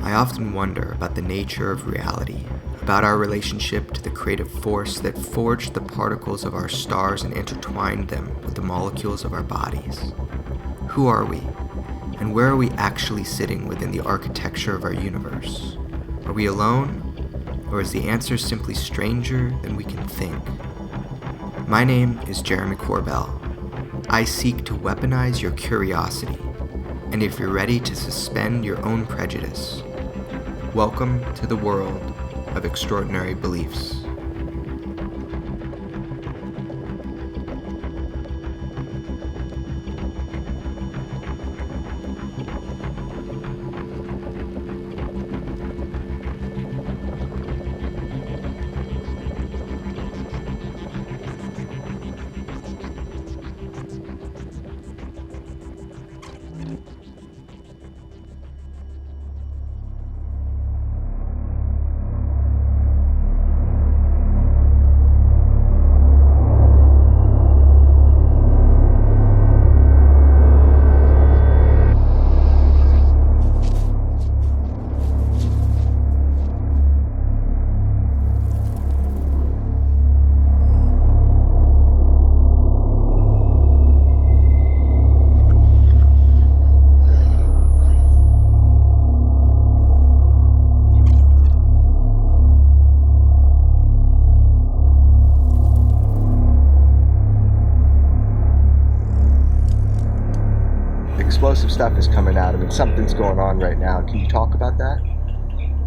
I often wonder about the nature of reality, about our relationship to the creative force that forged the particles of our stars and intertwined them with the molecules of our bodies. Who are we? And where are we actually sitting within the architecture of our universe? Are we alone? Or is the answer simply stranger than we can think? My name is Jeremy Corbell. I seek to weaponize your curiosity, and if you're ready to suspend your own prejudice, welcome to the world of extraordinary beliefs. Explosive stuff is coming out of it. Something's going on right now. Can you talk about that?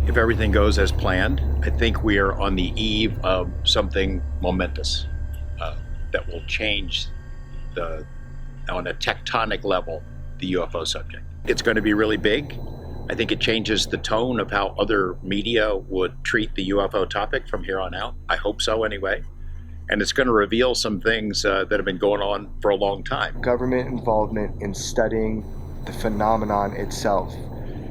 If everything goes as planned, I think we are on the eve of something momentous that will change on a tectonic level, the UFO subject. It's going to be really big. I think it changes the tone of how other media would treat the UFO topic from here on out. I hope so anyway. And it's going to reveal some things that have been going on for a long time. Government involvement in studying the phenomenon itself.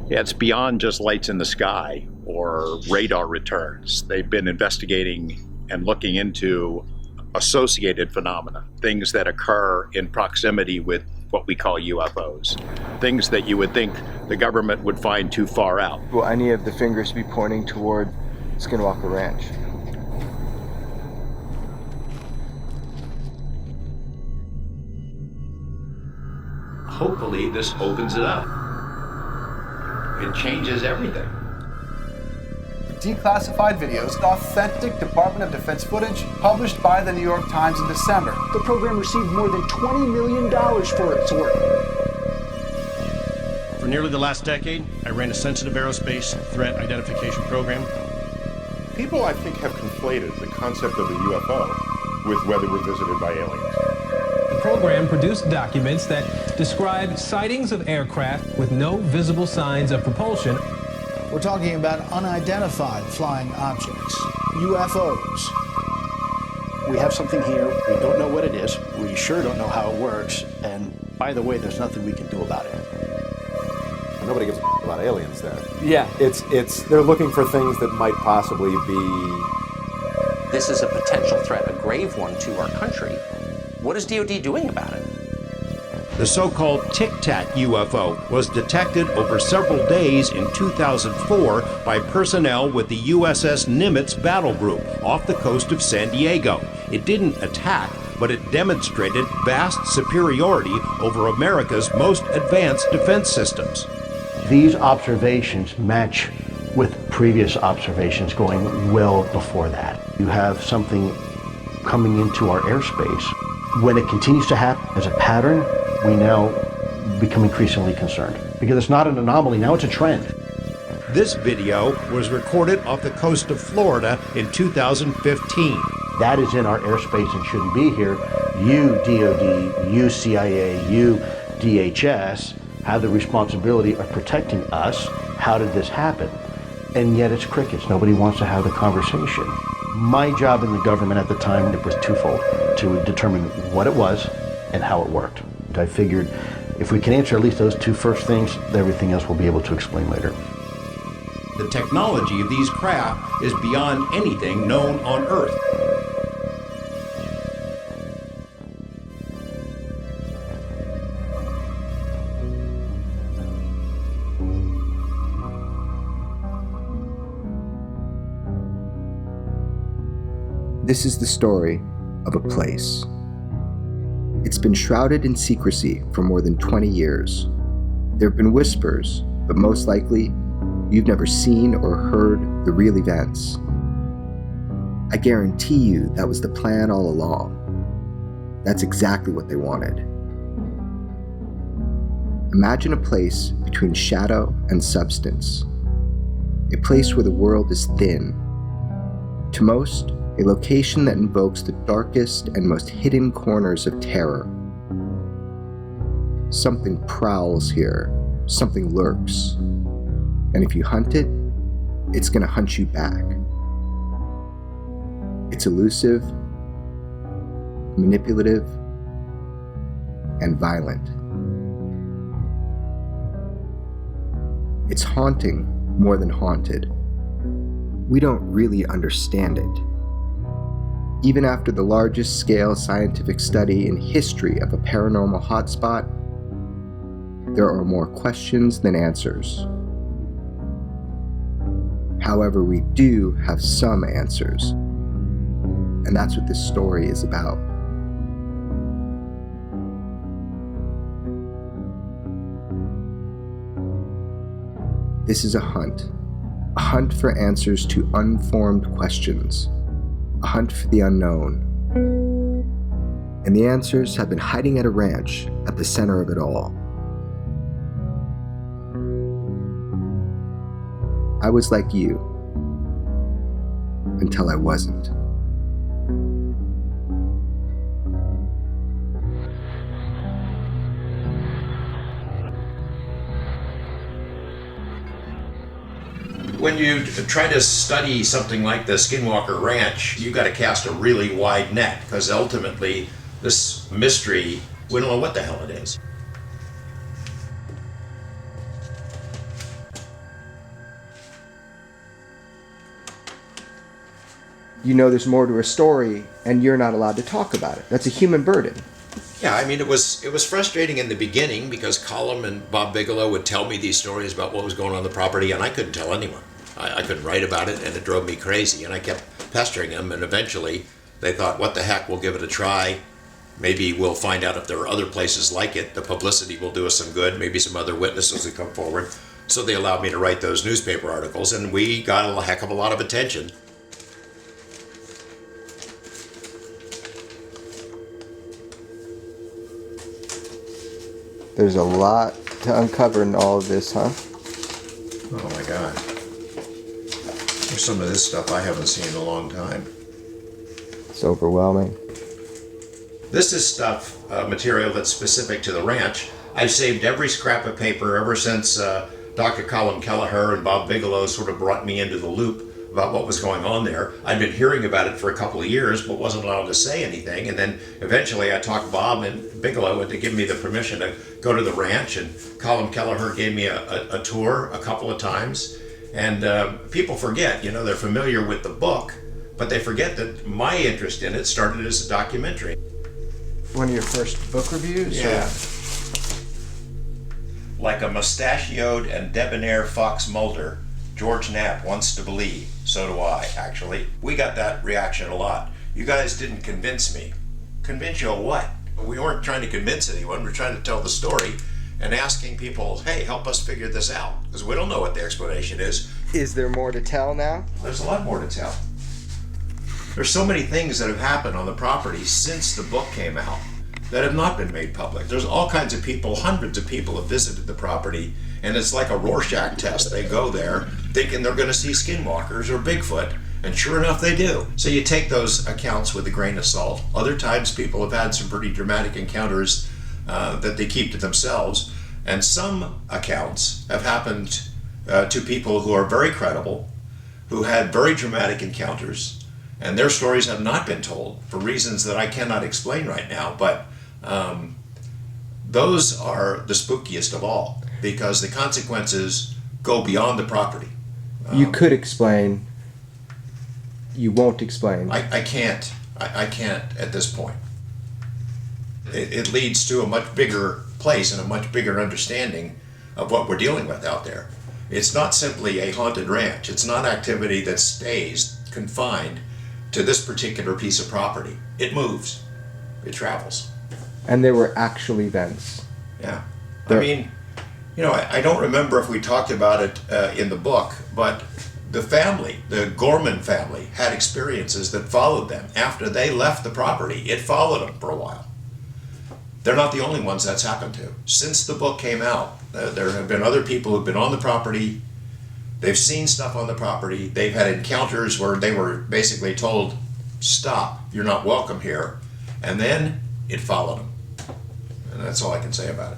Yeah, it's beyond just lights in the sky or radar returns. They've been investigating and looking into associated phenomena, things that occur in proximity with what we call UFOs, things that you would think the government would find too far out. Will any of the fingers be pointing toward Skinwalker Ranch? Hopefully this opens it up. It changes everything. Declassified videos and authentic Department of Defense footage published by the New York Times in December. The program received more than $20 million for its work. For nearly the last decade, I ran a sensitive aerospace threat identification program. People, I think, have conflated the concept of a UFO with whether we're visited by aliens. The program produced documents that describe sightings of aircraft with no visible signs of propulsion. We're talking about unidentified flying objects, UFOs. We have something here. We don't know what it is. We sure don't know how it works. And by the way, there's nothing we can do about it. Nobody gives a about aliens there. Yeah. It's they're looking for things that might possibly be... This is a potential threat, a grave one to our country. What is DoD doing about it? The so-called Tic Tac UFO was detected over several days in 2004 by personnel with the USS Nimitz battle group off the coast of San Diego. It didn't attack, but it demonstrated vast superiority over America's most advanced defense systems. These observations match with previous observations going well before that. You have something coming into our airspace. When it continues to happen as a pattern, we now become increasingly concerned. Because it's not an anomaly, now it's a trend. This video was recorded off the coast of Florida in 2015. That is in our airspace and shouldn't be here. You, DoD, you, CIA, you, DHS, have the responsibility of protecting us. How did this happen? And yet it's crickets. Nobody wants to have the conversation. My job in the government at the time was twofold: to determine what it was and how it worked. I figured if we can answer at least those two first things, everything else we'll be able to explain later. The technology of these craft is beyond anything known on Earth. This is the story of a place. It's been shrouded in secrecy for more than 20 years. There have been whispers, but most likely, you've never seen or heard the real events. I guarantee you that was the plan all along. That's exactly what they wanted. Imagine a place between shadow and substance. A place where the world is thin. To most, a location that invokes the darkest and most hidden corners of terror. Something prowls here, something lurks. And if you hunt it, it's gonna hunt you back. It's elusive, manipulative, and violent. It's haunting more than haunted. We don't really understand it. Even after the largest scale scientific study in history of a paranormal hotspot, there are more questions than answers. However, we do have some answers, and that's what this story is about. This is a hunt for answers to unformed questions, a hunt for the unknown. And the answers have been hiding at a ranch at the center of it all. I was like you, until I wasn't. When you try to study something like the Skinwalker Ranch, you got to cast a really wide net, because ultimately this mystery, we don't know what the hell it is. You know there's more to a story, and you're not allowed to talk about it. That's a human burden. Yeah, I mean, it was frustrating in the beginning because Colum and Bob Bigelow would tell me these stories about what was going on the property, and I couldn't tell anyone. I couldn't write about it, and it drove me crazy, and I kept pestering them, and eventually they thought, what the heck, we'll give it a try. Maybe we'll find out if there are other places like it. The publicity will do us some good. Maybe some other witnesses will come forward. So they allowed me to write those newspaper articles, and we got a heck of a lot of attention. There's a lot to uncover in all of this, huh? Oh my God. There's some of this stuff I haven't seen in a long time. It's overwhelming. This is stuff, material that's specific to the ranch. I've saved every scrap of paper ever since Dr. Colin Kelleher and Bob Bigelow sort of brought me into the loop about what was going on there. I'd been hearing about it for a couple of years, but wasn't allowed to say anything. And then eventually I talked Bob and Bigelow into giving me the permission to go to the ranch, and Colin Kelleher gave me a tour a couple of times. And people forget, you know, they're familiar with the book, but they forget that my interest in it started as a documentary. One of your first book reviews? Yeah. Like a mustachioed and debonair Fox Mulder, George Knapp wants to believe. So do I, actually. We got that reaction a lot. You guys didn't convince me. Convince you of what? We weren't trying to convince anyone. We're trying to tell the story and asking people, hey, help us figure this out. Because we don't know what the explanation is. Is there more to tell now? There's a lot more to tell. There's so many things that have happened on the property since the book came out that have not been made public. There's all kinds of people, hundreds of people have visited the property, and it's like a Rorschach test. They go there thinking they're going to see skinwalkers or Bigfoot, and sure enough they do. So you take those accounts with a grain of salt. Other times people have had some pretty dramatic encounters that they keep to themselves, and some accounts have happened to people who are very credible, who had very dramatic encounters, and their stories have not been told for reasons that I cannot explain right now, but those are the spookiest of all, because the consequences go beyond the property. You could explain. You won't explain. I can't. I can't at this point. It leads to a much bigger place and a much bigger understanding of what we're dealing with out there. It's not simply a haunted ranch. It's not activity that stays confined to this particular piece of property. It moves. It travels. And there were actual events. Yeah. I mean, you know, I don't remember if we talked about it in the book, but the family, the Gorman family, had experiences that followed them. After they left the property, it followed them for a while. They're not the only ones that's happened to. Since the book came out, there have been other people who've been on the property. They've seen stuff on the property. They've had encounters where they were basically told, stop, you're not welcome here. And then it followed them. And that's all I can say about it.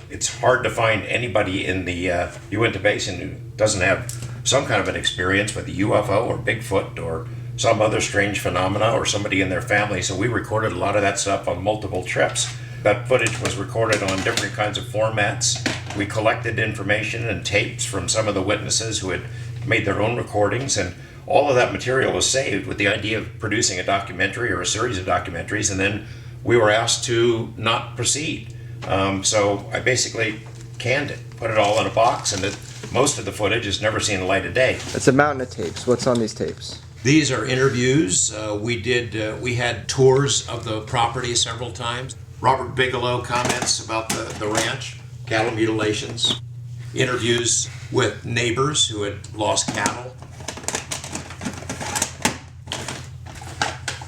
It's hard to find anybody in the Uinta Basin who doesn't have some kind of an experience with a UFO or Bigfoot or some other strange phenomena or somebody in their family. So we recorded a lot of that stuff on multiple trips. That footage was recorded on different kinds of formats. We collected information and tapes from some of the witnesses who had made their own recordings, and all of that material was saved with the idea of producing a documentary or a series of documentaries, and then we were asked to not proceed. So I basically canned it, put it all in a box, and most of the footage has never seen the light of day. It's a mountain of tapes. What's on these tapes? These are interviews. We had tours of the property several times. Robert Bigelow comments about the ranch, cattle mutilations, interviews with neighbors who had lost cattle.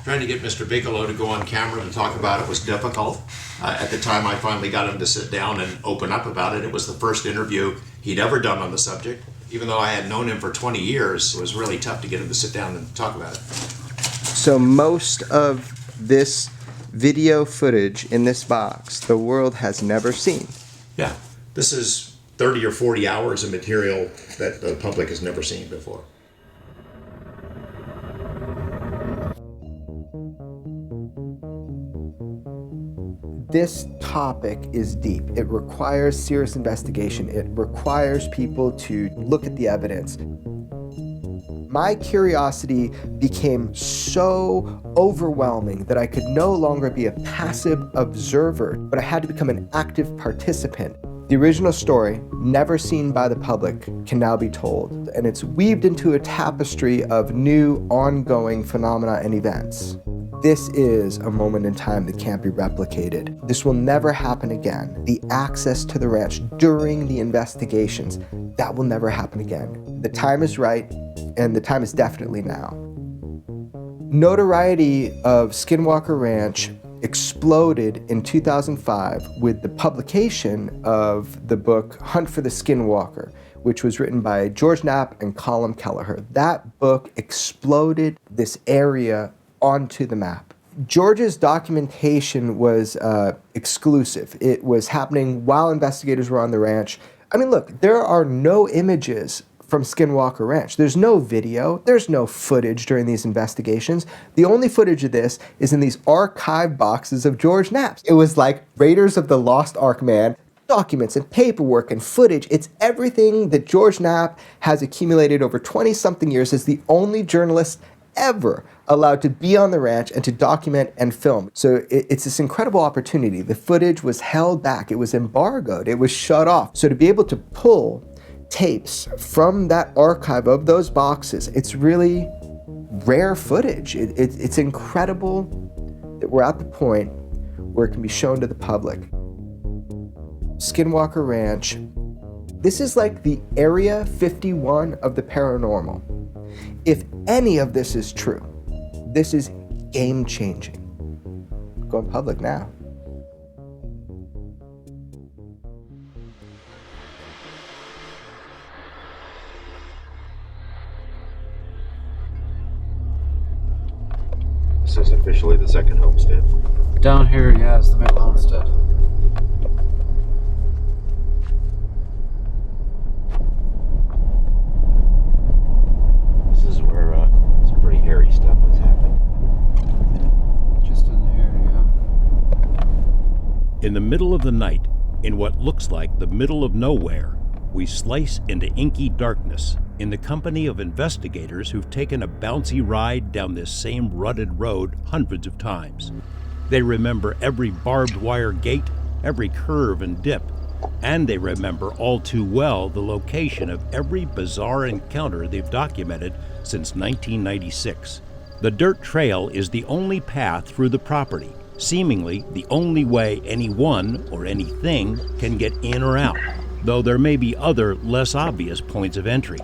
Trying to get Mr. Bigelow to go on camera to talk about it was difficult. At the time I finally got him to sit down and open up about it. It was the first interview he'd ever done on the subject. Even though I had known him for 20 years, it was really tough to get him to sit down and talk about it. So most of this video footage in this box, the world has never seen. Yeah, this is 30 or 40 hours of material that the public has never seen before. This topic is deep. It requires serious investigation. It requires people to look at the evidence. My curiosity became so overwhelming that I could no longer be a passive observer, but I had to become an active participant. The original story, never seen by the public, can now be told, and it's weaved into a tapestry of new, ongoing phenomena and events. This is a moment in time that can't be replicated. This will never happen again. The access to the ranch during the investigations, that will never happen again. The time is right, and the time is definitely now. Notoriety of Skinwalker Ranch exploded in 2005 with the publication of the book Hunt for the Skinwalker, which was written by George Knapp and Colin Kelleher. That book exploded this area onto the map. George's documentation was exclusive. It was happening while investigators were on the ranch. I mean, look, there are no images from Skinwalker Ranch. There's no video, there's no footage during these investigations. The only footage of this is in these archive boxes of George Knapp's. It was like Raiders of the Lost Ark Man, documents and paperwork and footage. It's everything that George Knapp has accumulated over 20-something years as the only journalist ever allowed to be on the ranch and to document and film. So it's this incredible opportunity. The footage was held back, it was embargoed, it was shut off. So to be able to pull tapes from that archive of those boxes, it's really rare footage. It's incredible that we're at the point where it can be shown to the public. Skinwalker Ranch, this is like the Area 51 of the paranormal. If any of this is true, this is game-changing. Going public now. This is officially the second homestead. Down here, yeah, it's the middle homestead. This is where some pretty hairy stuff has happened. Just in here, yeah. In the middle of the night, in what looks like the middle of nowhere, we slice into inky darkness in the company of investigators who've taken a bouncy ride down this same rutted road hundreds of times. They remember every barbed wire gate, every curve and dip, And they remember all too well the location of every bizarre encounter they've documented since 1996. The dirt trail is the only path through the property, seemingly the only way anyone or anything can get in or out, though there may be other, less obvious points of entry.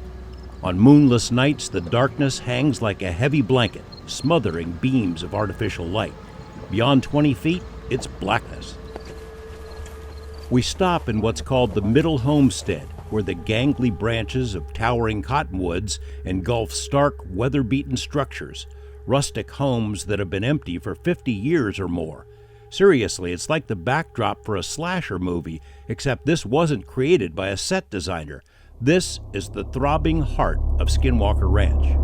On moonless nights, the darkness hangs like a heavy blanket, smothering beams of artificial light. Beyond 20 feet, it's blackness. We stop in what's called the Middle Homestead, where the gangly branches of towering cottonwoods engulf stark, weather-beaten structures, rustic homes that have been empty for 50 years or more. Seriously, it's like the backdrop for a slasher movie, except this wasn't created by a set designer. This is the throbbing heart of Skinwalker Ranch.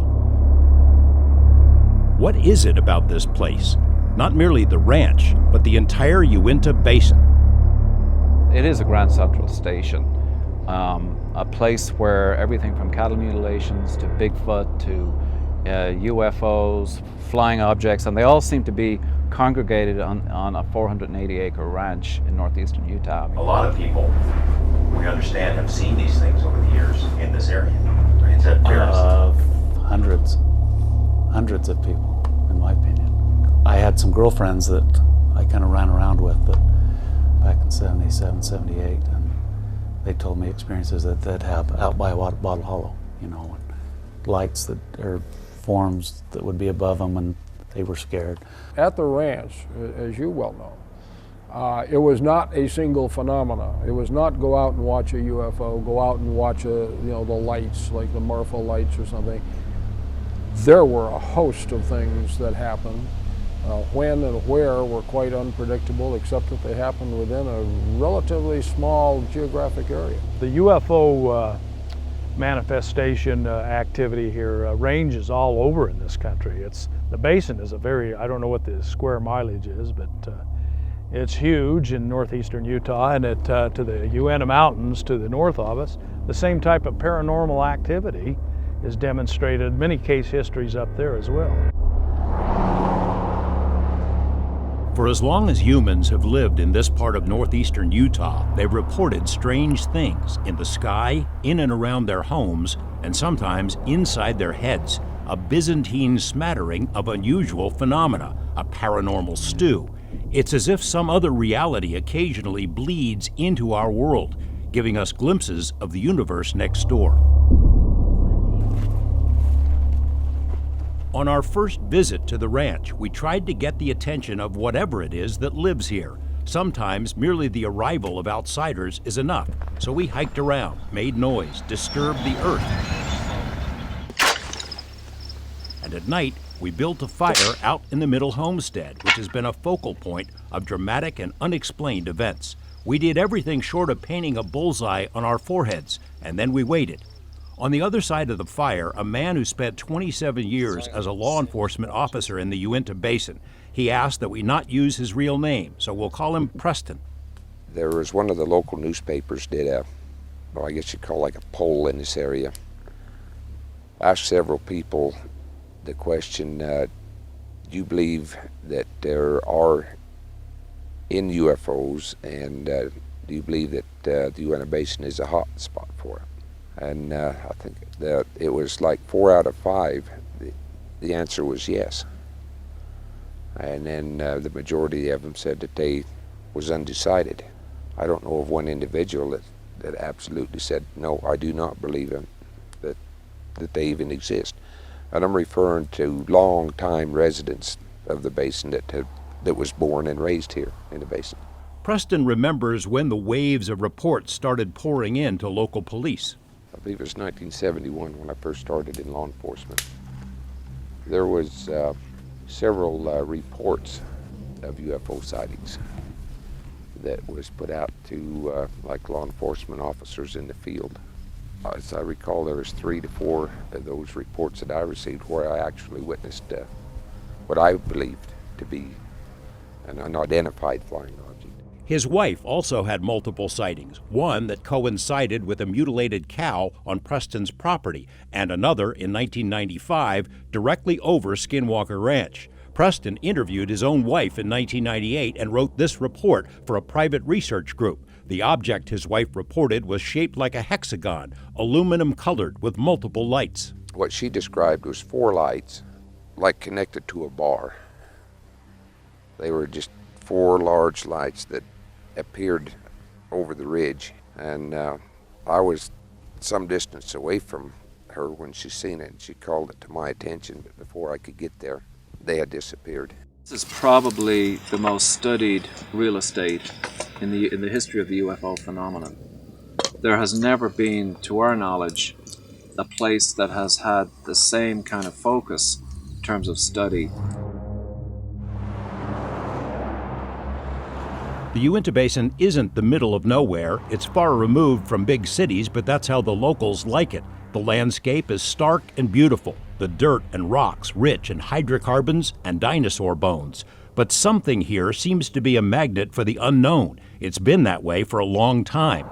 What is it about this place? Not merely the ranch, but the entire Uinta Basin. It is a Grand Central Station, a place where everything from cattle mutilations to Bigfoot to UFOs, flying objects, and they all seem to be congregated on a 480-acre ranch in northeastern Utah. A lot of people, we understand, have seen these things over the years in this area. Is that fair to say? Hundreds of people, in my opinion. I had some girlfriends that I kind of ran around with back in 77, 78, and they told me experiences that they'd have out by Bottle Hollow, you know, lights that are forms that would be above them when they were scared. At the ranch, as you well know, it was not a single phenomena. It was not go out and watch a UFO, go out and watch the lights, like the Marfa lights or something. There were a host of things that happened. When and where were quite unpredictable, except that they happened within a relatively small geographic area. The UFO manifestation activity here ranges all over in this country. The basin is I don't know what the square mileage is, but it's huge in northeastern Utah, and to the Uinta Mountains to the north of us, the same type of paranormal activity is demonstrated, many case histories up there as well. For as long as humans have lived in this part of northeastern Utah, they've reported strange things in the sky, in and around their homes, and sometimes inside their heads. A Byzantine smattering of unusual phenomena, a paranormal stew. It's as if some other reality occasionally bleeds into our world, giving us glimpses of the universe next door. On our first visit to the ranch, we tried to get the attention of whatever it is that lives here. Sometimes merely the arrival of outsiders is enough, so we hiked around, made noise, disturbed the earth. And at night, we built a fire out in the Middle Homestead, which has been a focal point of dramatic and unexplained events. We did everything short of painting a bullseye on our foreheads, and then we waited. On the other side of the fire, a man who spent 27 years as a law enforcement officer in the Uinta Basin. He asked that we not use his real name, so we'll call him Preston. There was one of the local newspapers did I guess you'd call like a poll in this area. Asked several people the question, do you believe that there are in UFOs, and do you believe that the Uinta Basin is a hot spot for it? And I think that it was like 4 out of 5. The answer was yes. And then the majority of them said that they was undecided. I don't know of one individual that absolutely said, no, I do not believe them, that they even exist. And I'm referring to long-time residents of the basin that was born and raised here in the basin. Preston remembers when the waves of reports started pouring in to local police. I believe it was 1971 when I first started in law enforcement. There was several reports of UFO sightings that was put out to like law enforcement officers in the field. As I recall, there was 3 to 4 of those reports that I received where I actually witnessed what I believed to be an unidentified flying object. His wife also had multiple sightings, one that coincided with a mutilated cow on Preston's property, and another in 1995 directly over Skinwalker Ranch. Preston interviewed his own wife in 1998 and wrote this report for a private research group. The object his wife reported was shaped like a hexagon, aluminum colored with multiple lights. What she described was 4 lights, like connected to a bar. They were just 4 large lights that appeared over the ridge, and I was some distance away from her when she seen it, and she called it to my attention, but before I could get there, they had disappeared. This is probably the most studied real estate in the history of the UFO phenomenon. There has never been, to our knowledge, a place that has had the same kind of focus in terms of study. The Uinta Basin isn't the middle of nowhere. It's far removed from big cities, but that's how the locals like it. The landscape is stark and beautiful. The dirt and rocks rich in hydrocarbons and dinosaur bones. But something here seems to be a magnet for the unknown. It's been that way for a long time.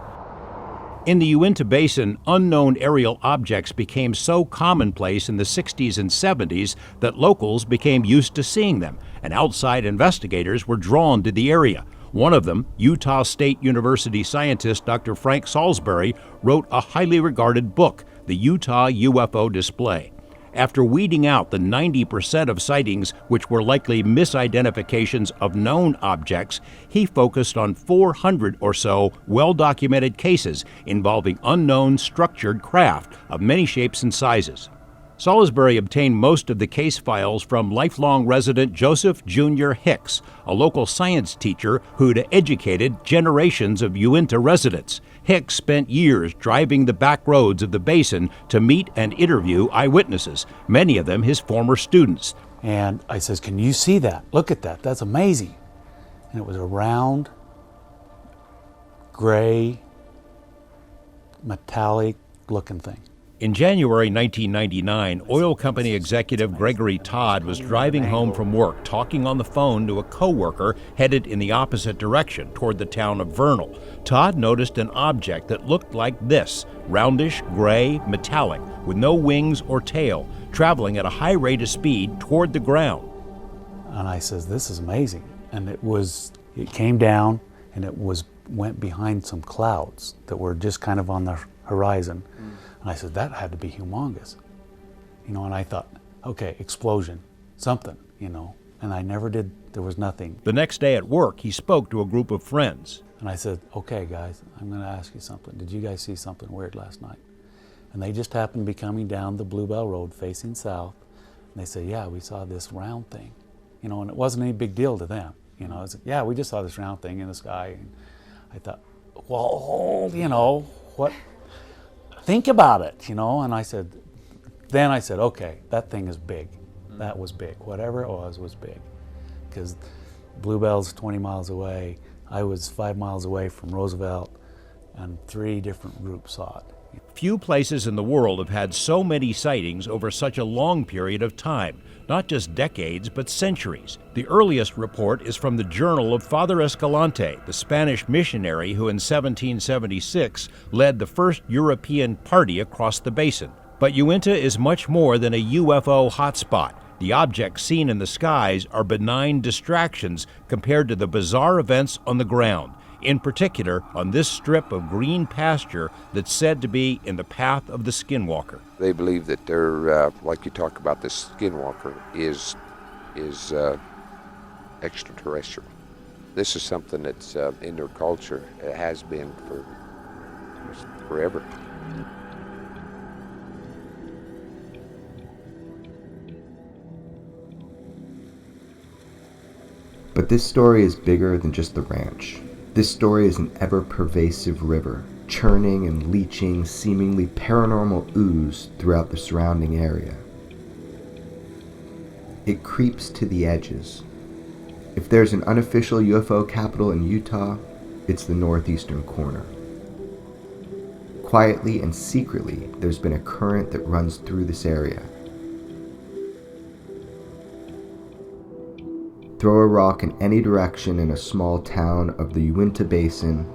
In the Uinta Basin, unknown aerial objects became so commonplace in the 60s and 70s that locals became used to seeing them, and outside investigators were drawn to the area. One of them, Utah State University scientist Dr. Frank Salisbury, wrote a highly regarded book, The Utah UFO Display. After weeding out the 90% of sightings which were likely misidentifications of known objects, he focused on 400 or so well-documented cases involving unknown structured craft of many shapes and sizes. Salisbury obtained most of the case files from lifelong resident Joseph Jr. Hicks, a local science teacher who'd educated generations of Uinta residents. Hicks spent years driving the back roads of the basin to meet and interview eyewitnesses, many of them his former students. And I says, can you see that? Look at that, that's amazing. And it was a round, gray, metallic looking thing. In January 1999, oil company executive Gregory Todd was driving home from work, talking on the phone to a coworker headed in the opposite direction toward the town of Vernal. Todd noticed an object that looked like this, roundish, gray, metallic, with no wings or tail, traveling at a high rate of speed toward the ground. And I says, this is amazing. And it came down and went behind some clouds that were just kind of on the horizon. And I said, that had to be humongous. And I thought, okay, explosion, something, and I never did, there was nothing. The next day at work, he spoke to a group of friends. And I said, okay, guys, I'm gonna ask you something. Did you guys see something weird last night? And they just happened to be coming down the Bluebell Road facing south. And they said, yeah, we saw this round thing. And it wasn't any big deal to them. I said, yeah, we just saw this round thing in the sky. And I thought, well, what? Think about it, and I said, okay, that thing is big. That was big. Whatever it was big. Because Bluebell's 20 miles away. I was 5 miles away from Roosevelt, and 3 different groups saw it. Few places in the world have had so many sightings over such a long period of time, not just decades, but centuries. The earliest report is from the journal of Father Escalante, the Spanish missionary who in 1776 led the first European party across the basin. But Uinta is much more than a UFO hotspot. The objects seen in the skies are benign distractions compared to the bizarre events on the ground. In particular, on this strip of green pasture that's said to be in the path of the Skinwalker. They believe that they're, like you talk about, the Skinwalker is extraterrestrial. This is something that's in their culture. It has been for forever. But this story is bigger than just the ranch. This story is an ever-pervasive river, churning and leaching seemingly paranormal ooze throughout the surrounding area. It creeps to the edges. If there's an unofficial UFO capital in Utah, it's the northeastern corner. Quietly and secretly, there's been a current that runs through this area. Throw a rock in any direction in a small town of the Uinta Basin,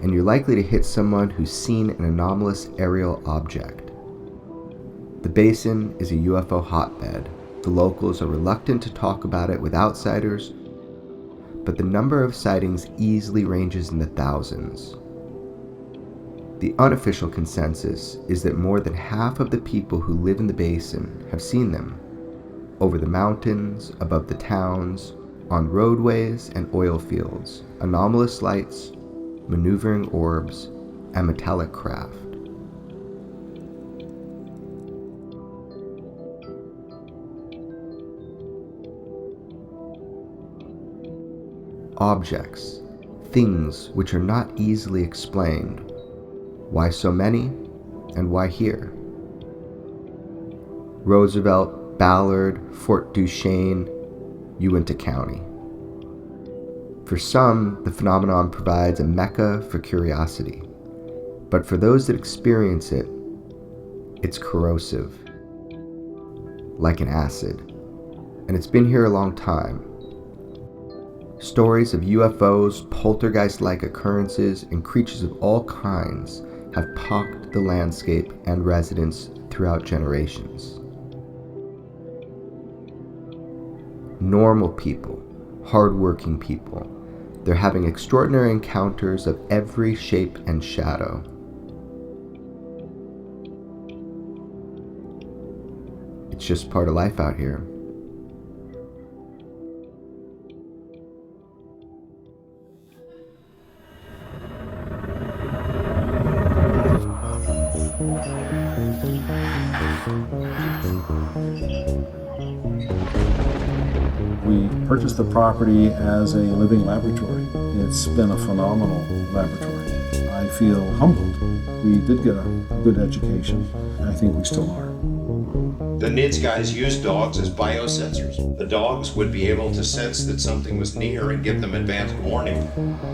and you're likely to hit someone who's seen an anomalous aerial object. The basin is a UFO hotbed. The locals are reluctant to talk about it with outsiders, but the number of sightings easily ranges in the thousands. The unofficial consensus is that more than half of the people who live in the basin have seen them, over the mountains, above the towns, on roadways and oil fields, anomalous lights, maneuvering orbs, and metallic craft. Objects, things which are not easily explained. Why so many, and why here? Roosevelt, Ballard, Fort Duchesne, Uinta County. For some, the phenomenon provides a mecca for curiosity, but for those that experience it, it's corrosive, like an acid, and it's been here a long time. Stories of UFOs, poltergeist-like occurrences, and creatures of all kinds have pocked the landscape and residents throughout generations. Normal people, hardworking people, they're having extraordinary encounters of every shape and shadow. It's just part of life out here. We purchased the property as a living laboratory. It's been a phenomenal laboratory. I feel humbled. We did get a good education, and I think we still are. The NIDS guys used dogs as biosensors. The dogs would be able to sense that something was near and give them advanced warning.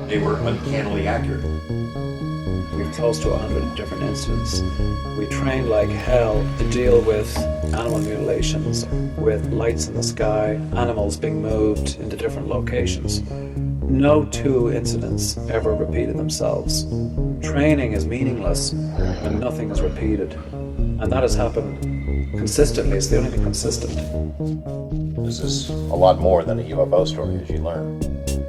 They were uncannily accurate. We've close to 100 different incidents. We trained like hell to deal with animal mutilations, with lights in the sky, animals being moved into different locations. No two incidents ever repeated themselves. Training is meaningless when nothing is repeated. And that has happened consistently. It's the only thing consistent. This is a lot more than a UFO story, as you learn.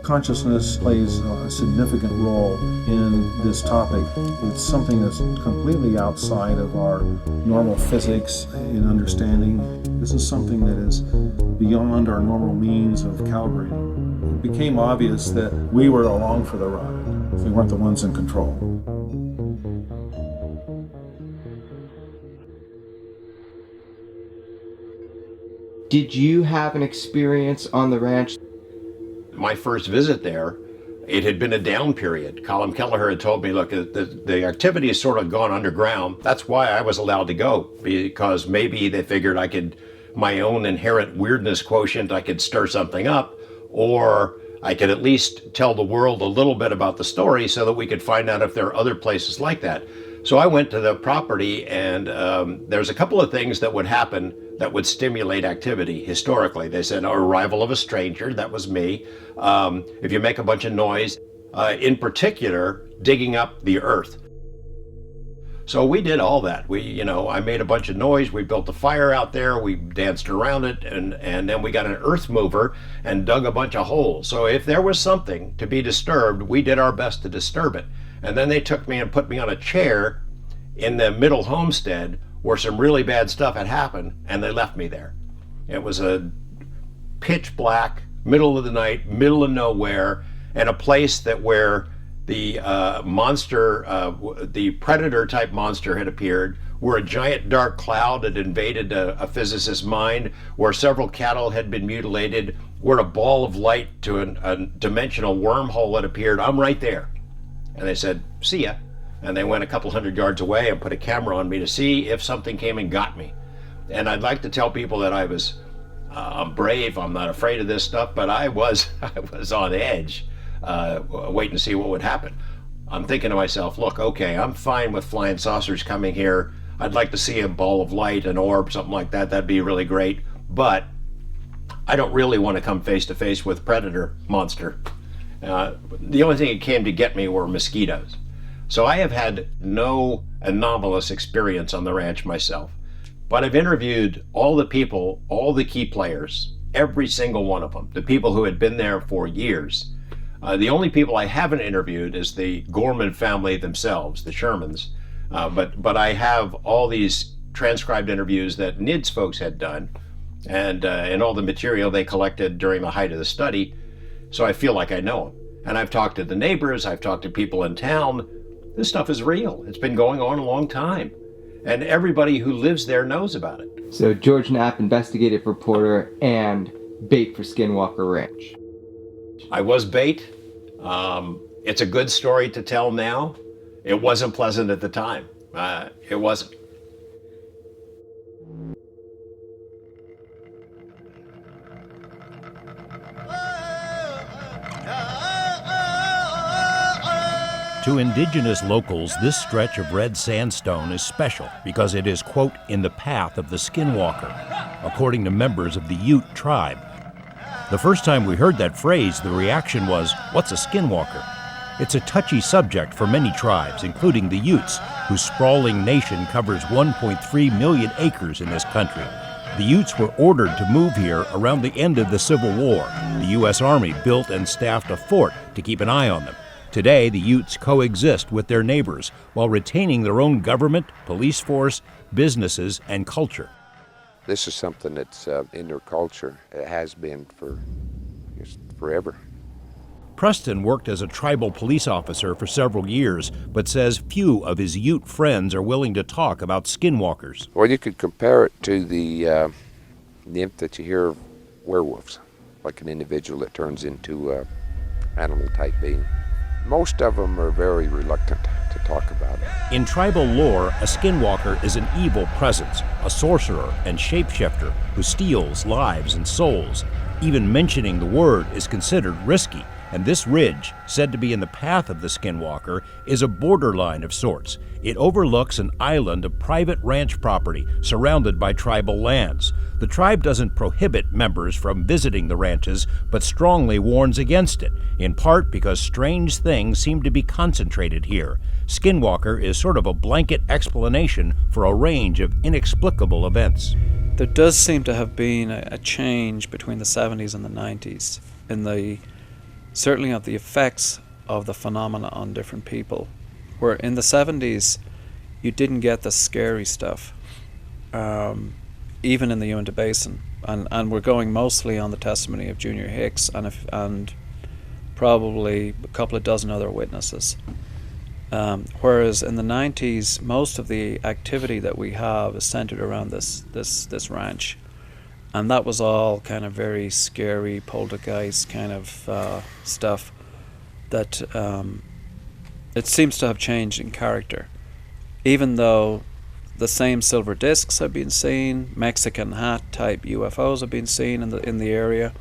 Consciousness plays a significant role in this topic. It's something that's completely outside of our normal physics and understanding. This is something that is beyond our normal means of calibrating. It became obvious that we were along for the ride. We weren't the ones in control. Did you have an experience on the ranch? My first visit there, it had been a down period. Colin Kelleher had told me, look, the activity has sort of gone underground. That's why I was allowed to go, because maybe they figured I could, my own inherent weirdness quotient, I could stir something up, or I could at least tell the world a little bit about the story so that we could find out if there are other places like that. So I went to the property, and there's a couple of things that would happen that would stimulate activity historically. They said, arrival of a stranger, that was me. If you make a bunch of noise, in particular, digging up the earth. So we did all that. I made a bunch of noise. We built a fire out there. We danced around it, and then we got an earth mover and dug a bunch of holes. So if there was something to be disturbed, we did our best to disturb it. And then they took me and put me on a chair in the middle homestead where some really bad stuff had happened, and they left me there. It was a pitch black, middle of the night, middle of nowhere, and a place that where the monster, the predator type monster had appeared, where a giant dark cloud had invaded a physicist's mind, where several cattle had been mutilated, where a ball of light to a dimensional wormhole had appeared. I'm right there. And they said, see ya. And they went a couple hundred yards away and put a camera on me to see if something came and got me. And I'd like to tell people that I'm brave, I'm not afraid of this stuff, but I was on edge, waiting to see what would happen. I'm thinking to myself, look, okay, I'm fine with flying saucers coming here. I'd like to see a ball of light, an orb, something like that. That'd be really great. But I don't really want to come face to face with predator monster. The only thing that came to get me were mosquitoes. So I have had no anomalous experience on the ranch myself. But I've interviewed all the people, all the key players, every single one of them, the people who had been there for years. The only people I haven't interviewed is the Gorman family themselves, the Shermans. But I have all these transcribed interviews that NIDS folks had done, and all the material they collected during the height of the study. So I feel like I know them. And I've talked to the neighbors, I've talked to people in town. This stuff is real. It's been going on a long time. And everybody who lives there knows about it. So George Knapp, investigative reporter and bait for Skinwalker Ranch. I was bait. It's a good story to tell now. It wasn't pleasant at the time. It wasn't. To indigenous locals, this stretch of red sandstone is special because it is, quote, in the path of the Skinwalker, according to members of the Ute tribe. The first time we heard that phrase, the reaction was, what's a Skinwalker? It's a touchy subject for many tribes, including the Utes, whose sprawling nation covers 1.3 million acres in this country. The Utes were ordered to move here around the end of the Civil War. The U.S. Army built and staffed a fort to keep an eye on them. Today, the Utes coexist with their neighbors while retaining their own government, police force, businesses, and culture. This is something that's in their culture. It has been for forever. Preston worked as a tribal police officer for several years, but says few of his Ute friends are willing to talk about skinwalkers. Well, you could compare it to the nymph that you hear of werewolves, like an individual that turns into an animal-type being. Most of them are very reluctant to talk about it. In tribal lore, a skinwalker is an evil presence, a sorcerer and shapeshifter who steals lives and souls. Even mentioning the word is considered risky, and this ridge, said to be in the path of the Skinwalker, is a borderline of sorts. It overlooks an island of private ranch property surrounded by tribal lands. The tribe doesn't prohibit members from visiting the ranches, but strongly warns against it, in part because strange things seem to be concentrated here. Skinwalker is sort of a blanket explanation for a range of inexplicable events. There does seem to have been a change between the 70s and the 90s in the certainly of the effects of the phenomena on different people. Where in the 70s, you didn't get the scary stuff, even in the Uinta Basin. And we're going mostly on the testimony of Junior Hicks and probably a couple of dozen other witnesses. Whereas in the 90s, most of the activity that we have is centered around this ranch. And that was all kind of very scary, poltergeist kind of stuff that it seems to have changed in character. Even though the same silver discs have been seen, Mexican hat type UFOs have been seen in the area,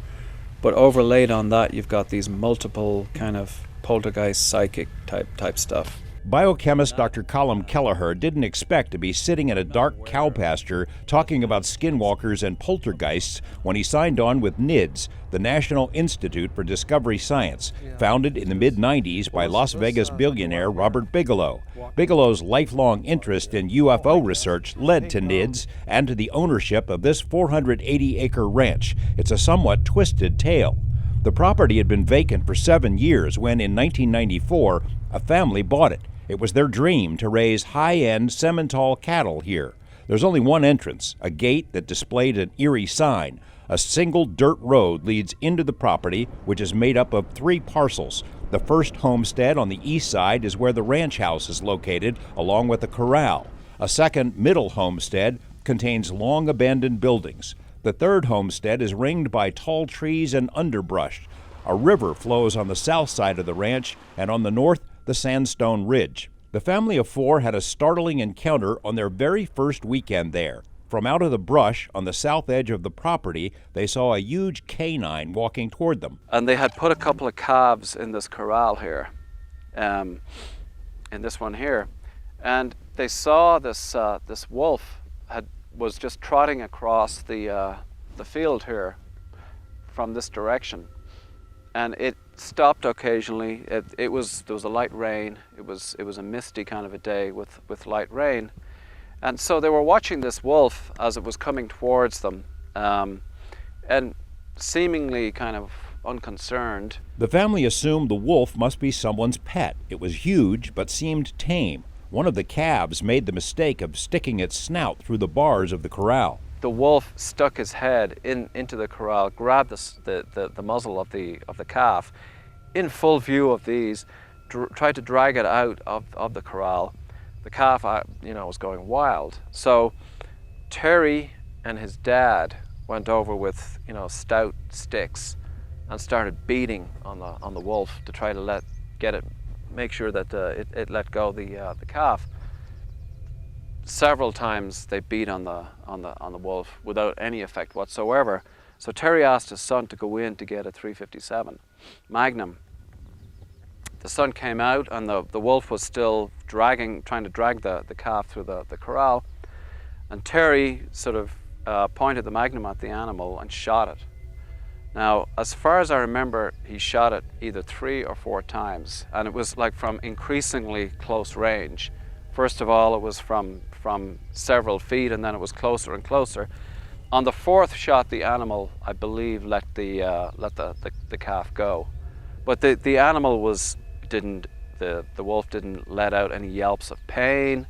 but overlaid on that you've got these multiple kind of poltergeist psychic type stuff. Biochemist Dr. Colm Kelleher didn't expect to be sitting in a dark cow pasture talking about skinwalkers and poltergeists when he signed on with NIDS, the National Institute for Discovery Science, founded in the mid-90s by Las Vegas billionaire Robert Bigelow. Bigelow's lifelong interest in UFO research led to NIDS and to the ownership of this 480-acre ranch. It's a somewhat twisted tale. The property had been vacant for 7 years when, in 1994, a family bought it. It was their dream to raise high-end Simmental cattle here. There's only one entrance, a gate that displayed an eerie sign. A single dirt road leads into the property, which is made up of 3 parcels. The first homestead on the east side is where the ranch house is located, along with a corral. A second middle homestead contains long abandoned buildings. The third homestead is ringed by tall trees and underbrush. A river flows on the south side of the ranch, and on the north, the Sandstone Ridge. The family of 4 had a startling encounter on their very first weekend there. From out of the brush on the south edge of the property, they saw a huge canine walking toward them. And they had put a couple of calves in this corral here, in this one here, and they saw this wolf was just trotting across the field here from this direction, and it stopped occasionally. There was a light rain. It was a misty kind of a day with light rain, And so they were watching this wolf as it was coming towards them, and seemingly kind of unconcerned. The family assumed the wolf must be someone's pet. It was huge, but seemed tame. One of the calves made the mistake of sticking its snout through the bars of the corral. The wolf stuck his head into the corral, grabbed the muzzle of the calf, in full view of these, tried to drag it out of the corral. The calf, was going wild. So Terry and his dad went over with, stout sticks and started beating on the wolf to try to make sure that it let go the calf. Several times they beat on the wolf without any effect whatsoever. So Terry asked his son to go in to get a .357 Magnum. The son came out and the wolf was still trying to drag the calf through the corral. And Terry sort of pointed the Magnum at the animal and shot it. Now, as far as I remember, he shot it either 3 or 4 times, and it was like from increasingly close range. First of all, it was from several feet, and then it was closer and closer. On the 4th shot, the animal, I believe, let the calf go, but the animal the wolf didn't let out any yelps of pain.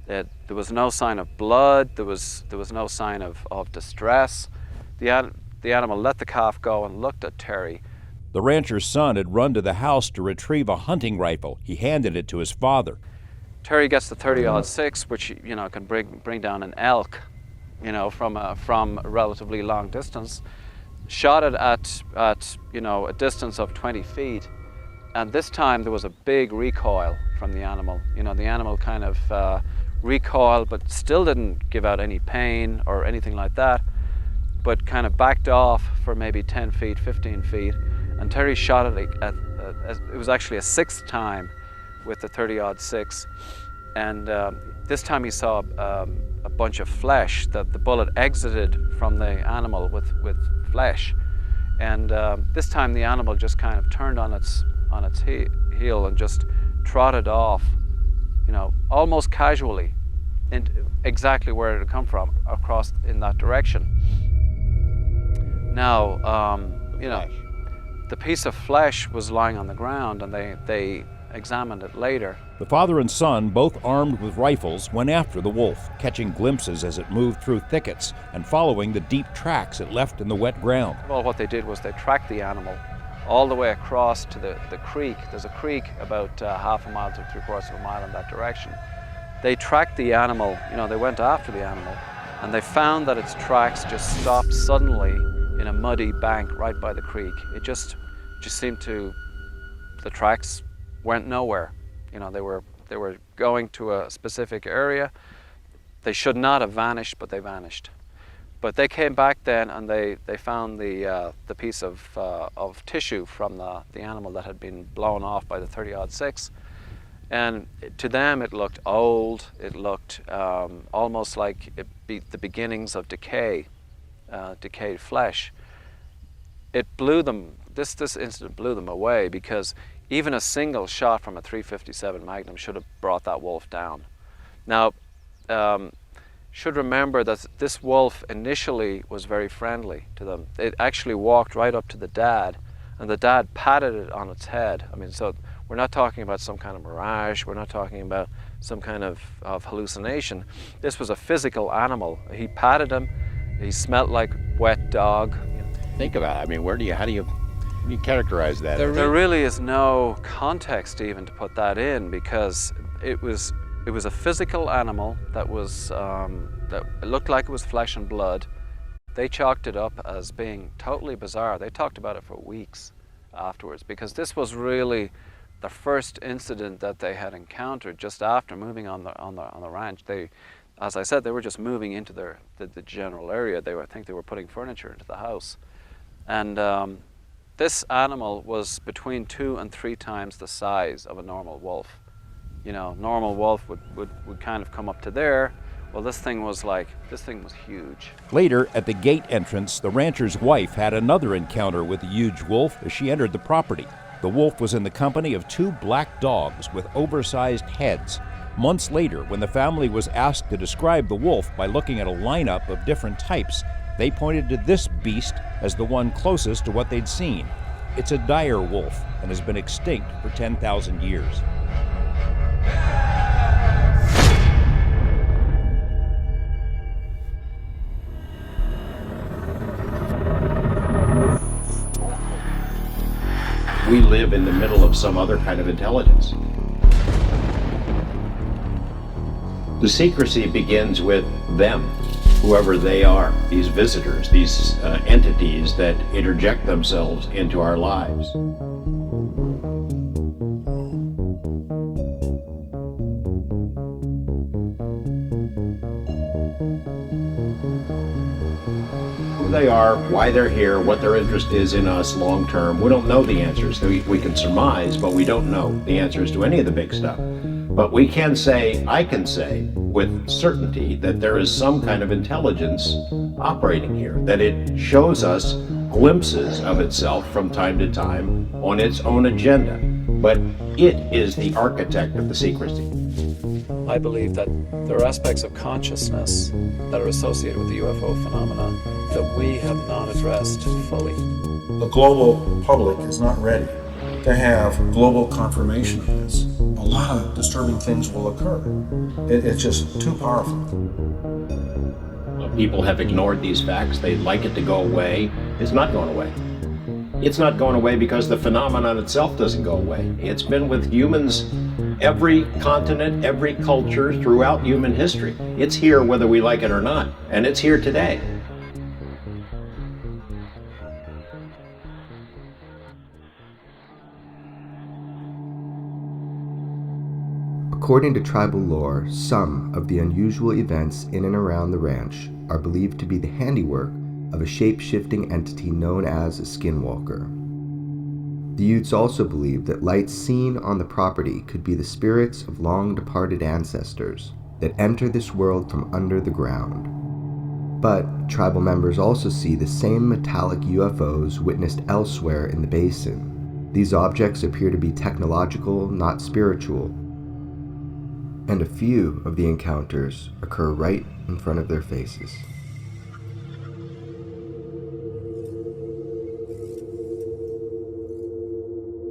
There was no sign of blood. There was no sign of distress. The animal let the calf go and looked at Terry. The rancher's son had run to the house to retrieve a hunting rifle. He handed it to his father. Terry gets the .30-06, which can bring down an elk, from a relatively long distance. Shot it at a distance of 20 feet, and this time there was a big recoil from the animal. The animal kind of recoiled, but still didn't give out any pain or anything like that, but kind of backed off for maybe 10 feet, 15 feet, and Terry shot it it was actually a 6th time with the .30-06, and this time he saw a bunch of flesh. The bullet exited from the animal with flesh, and this time the animal just kind of turned on its heel and just trotted off, almost casually, into exactly where it had come from, across in that direction. Now, the piece of flesh was lying on the ground, and they examined it later. The father and son, both armed with rifles, went after the wolf, catching glimpses as it moved through thickets and following the deep tracks it left in the wet ground. Well, what they did was they tracked the animal all the way across to the creek. There's a creek about half a mile to 3/4 of a mile in that direction. They tracked the animal, they went after the animal, and they found that its tracks just stopped suddenly in a muddy bank right by the creek. It just seemed the tracks went nowhere. They were going to a specific area. They should not have vanished, but they vanished. But they came back then, and they found the piece of tissue from the animal that had been blown off by the .30-06. And to them, it looked old. It looked almost like the beginnings of decay, decayed flesh. It blew them. This incident blew them away, because even a single shot from a .357 Magnum should have brought that wolf down. Now, should remember that this wolf initially was very friendly to them. It actually walked right up to the dad, and the dad patted it on its head. So we're not talking about some kind of mirage. We're not talking about some kind of hallucination. This was a physical animal. He patted him. He smelled like wet dog. Think about it. How do you characterize that? There really is no context even to put that in, because it was a physical animal that was that looked like it was flesh and blood. They chalked it up as being totally bizarre. They talked about it for weeks afterwards, because this was really the first incident that they had encountered just after moving on the ranch. They, as I said, they were just moving into the general area. I think they were putting furniture into the house, and this animal was between 2 and 3 times the size of a normal wolf. Normal wolf would kind of come up to there. Well, this thing was huge. Later, at the gate entrance, the rancher's wife had another encounter with the huge wolf as she entered the property. The wolf was in the company of 2 black dogs with oversized heads. Months later, when the family was asked to describe the wolf by looking at a lineup of different types, they pointed to this beast as the one closest to what they'd seen. It's a dire wolf and has been extinct for 10,000 years. We live in the middle of some other kind of intelligence. The secrecy begins with them, whoever they are, these visitors, these entities that interject themselves into our lives. Who they are, why they're here, what their interest is in us long term. We don't know the answers. We can surmise, but we don't know the answers to any of the big stuff. But we can say, I can say with certainty that there is some kind of intelligence operating here, that it shows us glimpses of itself from time to time on its own agenda. But it is the architect of the secrecy. I believe that there are aspects of consciousness that are associated with the UFO phenomena that we have not addressed fully. The global public is not ready to have global confirmation of this. A lot of disturbing things will occur. It's just too powerful. People have ignored these facts. They'd like it to go away. It's not going away. It's not going away because the phenomenon itself doesn't go away. It's been with humans, every continent, every culture throughout human history. It's here whether we like it or not, and it's here today. According to tribal lore, some of the unusual events in and around the ranch are believed to be the handiwork of a shape-shifting entity known as a Skinwalker. The Utes also believe that lights seen on the property could be the spirits of long-departed ancestors that enter this world from under the ground. But tribal members also see the same metallic UFOs witnessed elsewhere in the basin. These objects appear to be technological, not spiritual, and a few of the encounters occur right in front of their faces.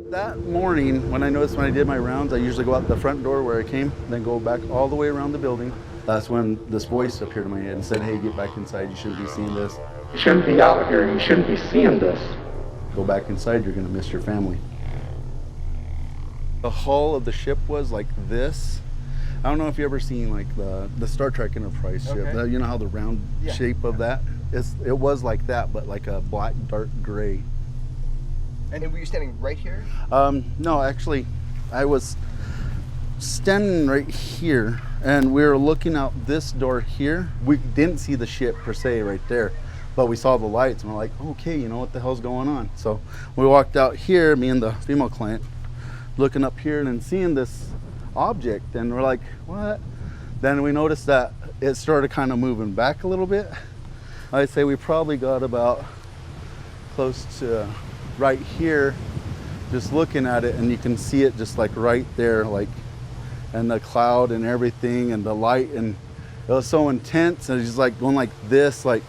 That morning, when I did my rounds, I usually go out the front door where I came, then go back all the way around the building. That's when this voice appeared in my head and said, hey, get back inside, you shouldn't be seeing this. You shouldn't be out here, you shouldn't be seeing this. Go back inside, you're gonna miss your family. The hull of the ship was like this. I don't know if you ever seen like the Star Trek Enterprise ship. Okay. You know how the round shape of that? It was like that, but like a black, dark gray. And were you standing right here? No, actually, I was standing right here, and we were looking out this door here. We didn't see the ship per se right there, but we saw the lights, and we're like, okay, you know what the hell's going on? So we walked out here, me and the female client, looking up here and then seeing this object, and we're like, what? Then we noticed that it started kind of moving back a little bit. I'd say we probably got about close to right here, just looking at it, and you can see it just like right there, like, and the cloud and everything and the light, and it was so intense, and it's just like going like this, like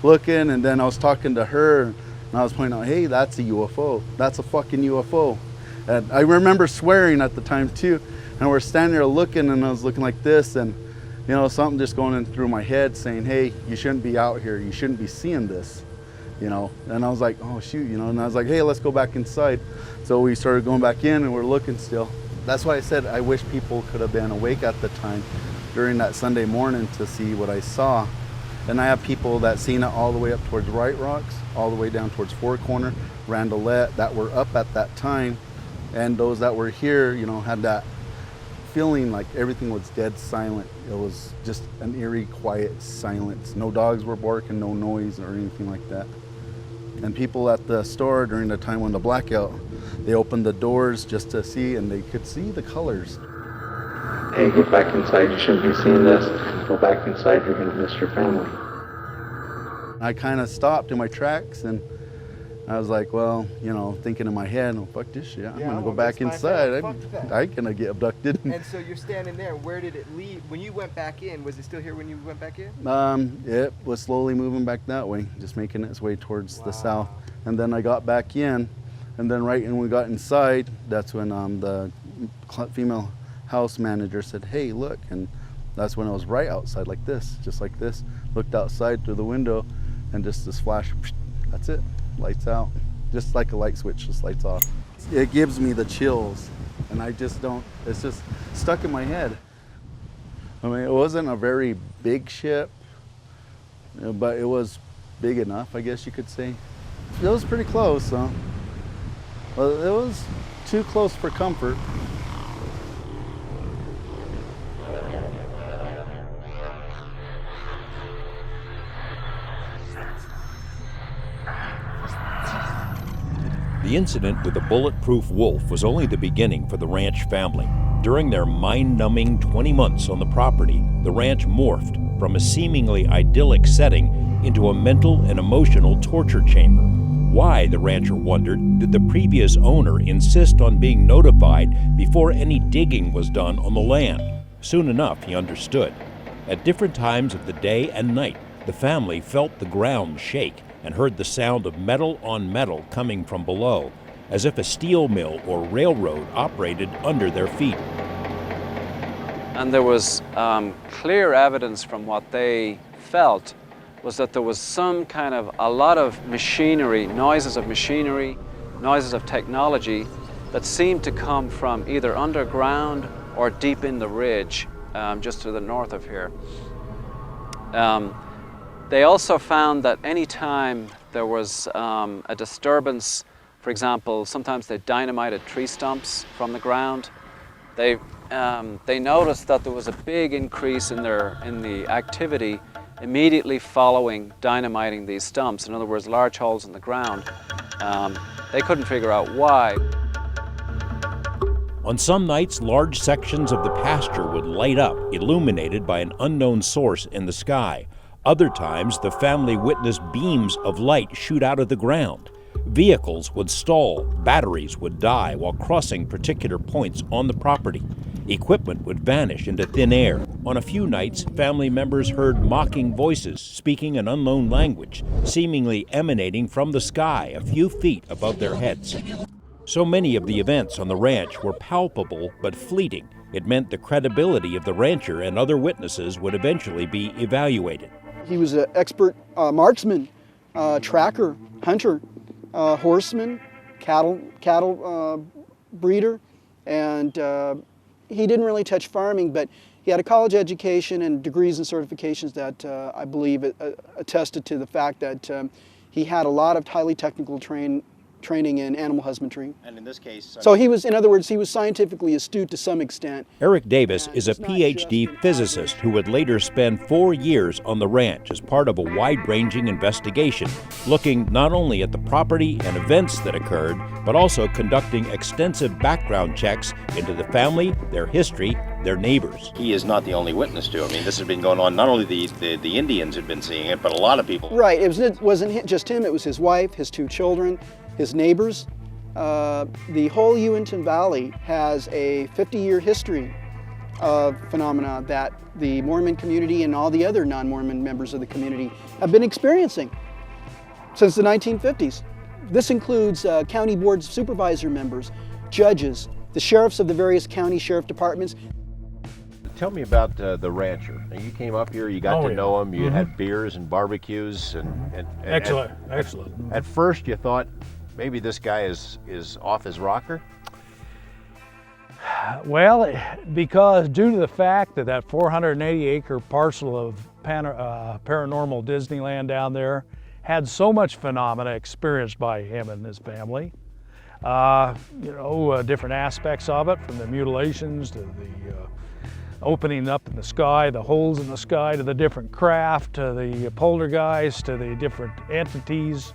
looking. And then I was talking to her, and I was pointing out, hey, that's a UFO, that's a fucking UFO. And I remember swearing at the time too, and we're standing there looking, and I was looking like this, and you know, something just going in through my head saying, hey, you shouldn't be out here, you shouldn't be seeing this. You know, and I was like, oh shoot, you know, and I was like, hey, let's go back inside. So we started going back in, and we're looking still. That's why I said I wish people could have been awake at the time during that Sunday morning to see what I saw. And I have people that seen it all the way up towards White Rocks, all the way down towards Four Corner, Randolette, that were up at that time. And those that were here, you know, had that feeling like everything was dead silent. It was just an eerie, quiet silence. No dogs were barking, no noise or anything like that. And people at the store during the time when the blackout, they opened the doors just to see, and they could see the colors. Hey, get back inside, you shouldn't be seeing this. Go back inside, you're gonna miss your family. I kind of stopped in my tracks, and I was like, well, you know, thinking in my head, oh, fuck this shit. I'm Yeah, gonna I'm go gonna back miss my inside. family. Fuck that. I ain't gonna get abducted. And so you're standing there. Where did it lead? When you went back in, was it still here when you went back in? It was slowly moving back that way, just making its way towards the south. And then I got back in, and then right when we got inside, that's when the female house manager said, hey, look. And that's when I was right outside like this, just like this. Looked outside through the window, and just this flash, that's it, lights out. Just like a light switch, just lights off. It gives me the chills, and I just don't, it's just stuck in my head. I mean, it wasn't a very big ship, but it was big enough, I guess you could say. It was pretty close, though. Well, it was too close for comfort. The incident with the bulletproof wolf was only the beginning for the ranch family. During their mind-numbing 20 months on the property, the ranch morphed from a seemingly idyllic setting into a mental and emotional torture chamber. Why, the rancher wondered, did the previous owner insist on being notified before any digging was done on the land? Soon enough, he understood. At different times of the day and night, the family felt the ground shake and heard the sound of metal on metal coming from below, as if a steel mill or railroad operated under their feet. And there was clear evidence from what they felt was that there was some kind of, a lot of machinery, noises of technology that seemed to come from either underground or deep in the ridge, just to the north of here. They also found that any time there was a disturbance, for example, sometimes they dynamited tree stumps from the ground. They noticed that there was a big increase in the activity immediately following dynamiting these stumps. In other words, large holes in the ground. They couldn't figure out why. On some nights, large sections of the pasture would light up, illuminated by an unknown source in the sky. Other times, the family witnessed beams of light shoot out of the ground. Vehicles would stall, batteries would die while crossing particular points on the property. Equipment would vanish into thin air. On a few nights, family members heard mocking voices speaking an unknown language, seemingly emanating from the sky a few feet above their heads. So many of the events on the ranch were palpable but fleeting. It meant the credibility of the rancher and other witnesses would eventually be evaluated. He was an expert marksman, tracker, hunter, horseman, cattle breeder, and he didn't really touch farming, but he had a college education and degrees and certifications that I believe attested to the fact that he had a lot of highly technical training in animal husbandry. And in this case... So he was, in other words, he was scientifically astute to some extent. Eric Davis is a PhD physicist who would later spend 4 years on the ranch as part of a wide-ranging investigation, looking not only at the property and events that occurred, but also conducting extensive background checks into the family, their history, their neighbors. He is not the only witness to it. I mean, this has been going on, not only the Indians had been seeing it, but a lot of people. Right, it wasn't just him, it was his wife, his 2 children, his neighbors. The whole Uinta Valley has a 50-year history of phenomena that the Mormon community and all the other non-Mormon members of the community have been experiencing since the 1950s. This includes county board supervisor members, judges, the sheriffs of the various county sheriff departments. Tell me about the rancher. Now, you came up here, you got to know him, you had beers and barbecues. and Excellent. At first you thought, maybe this guy is off his rocker? Well, because due to the fact that 480-acre parcel of paranormal Disneyland down there had so much phenomena experienced by him and his family, different aspects of it, from the mutilations to the opening up in the sky, the holes in the sky, to the different craft, to the poltergeist, to the different entities,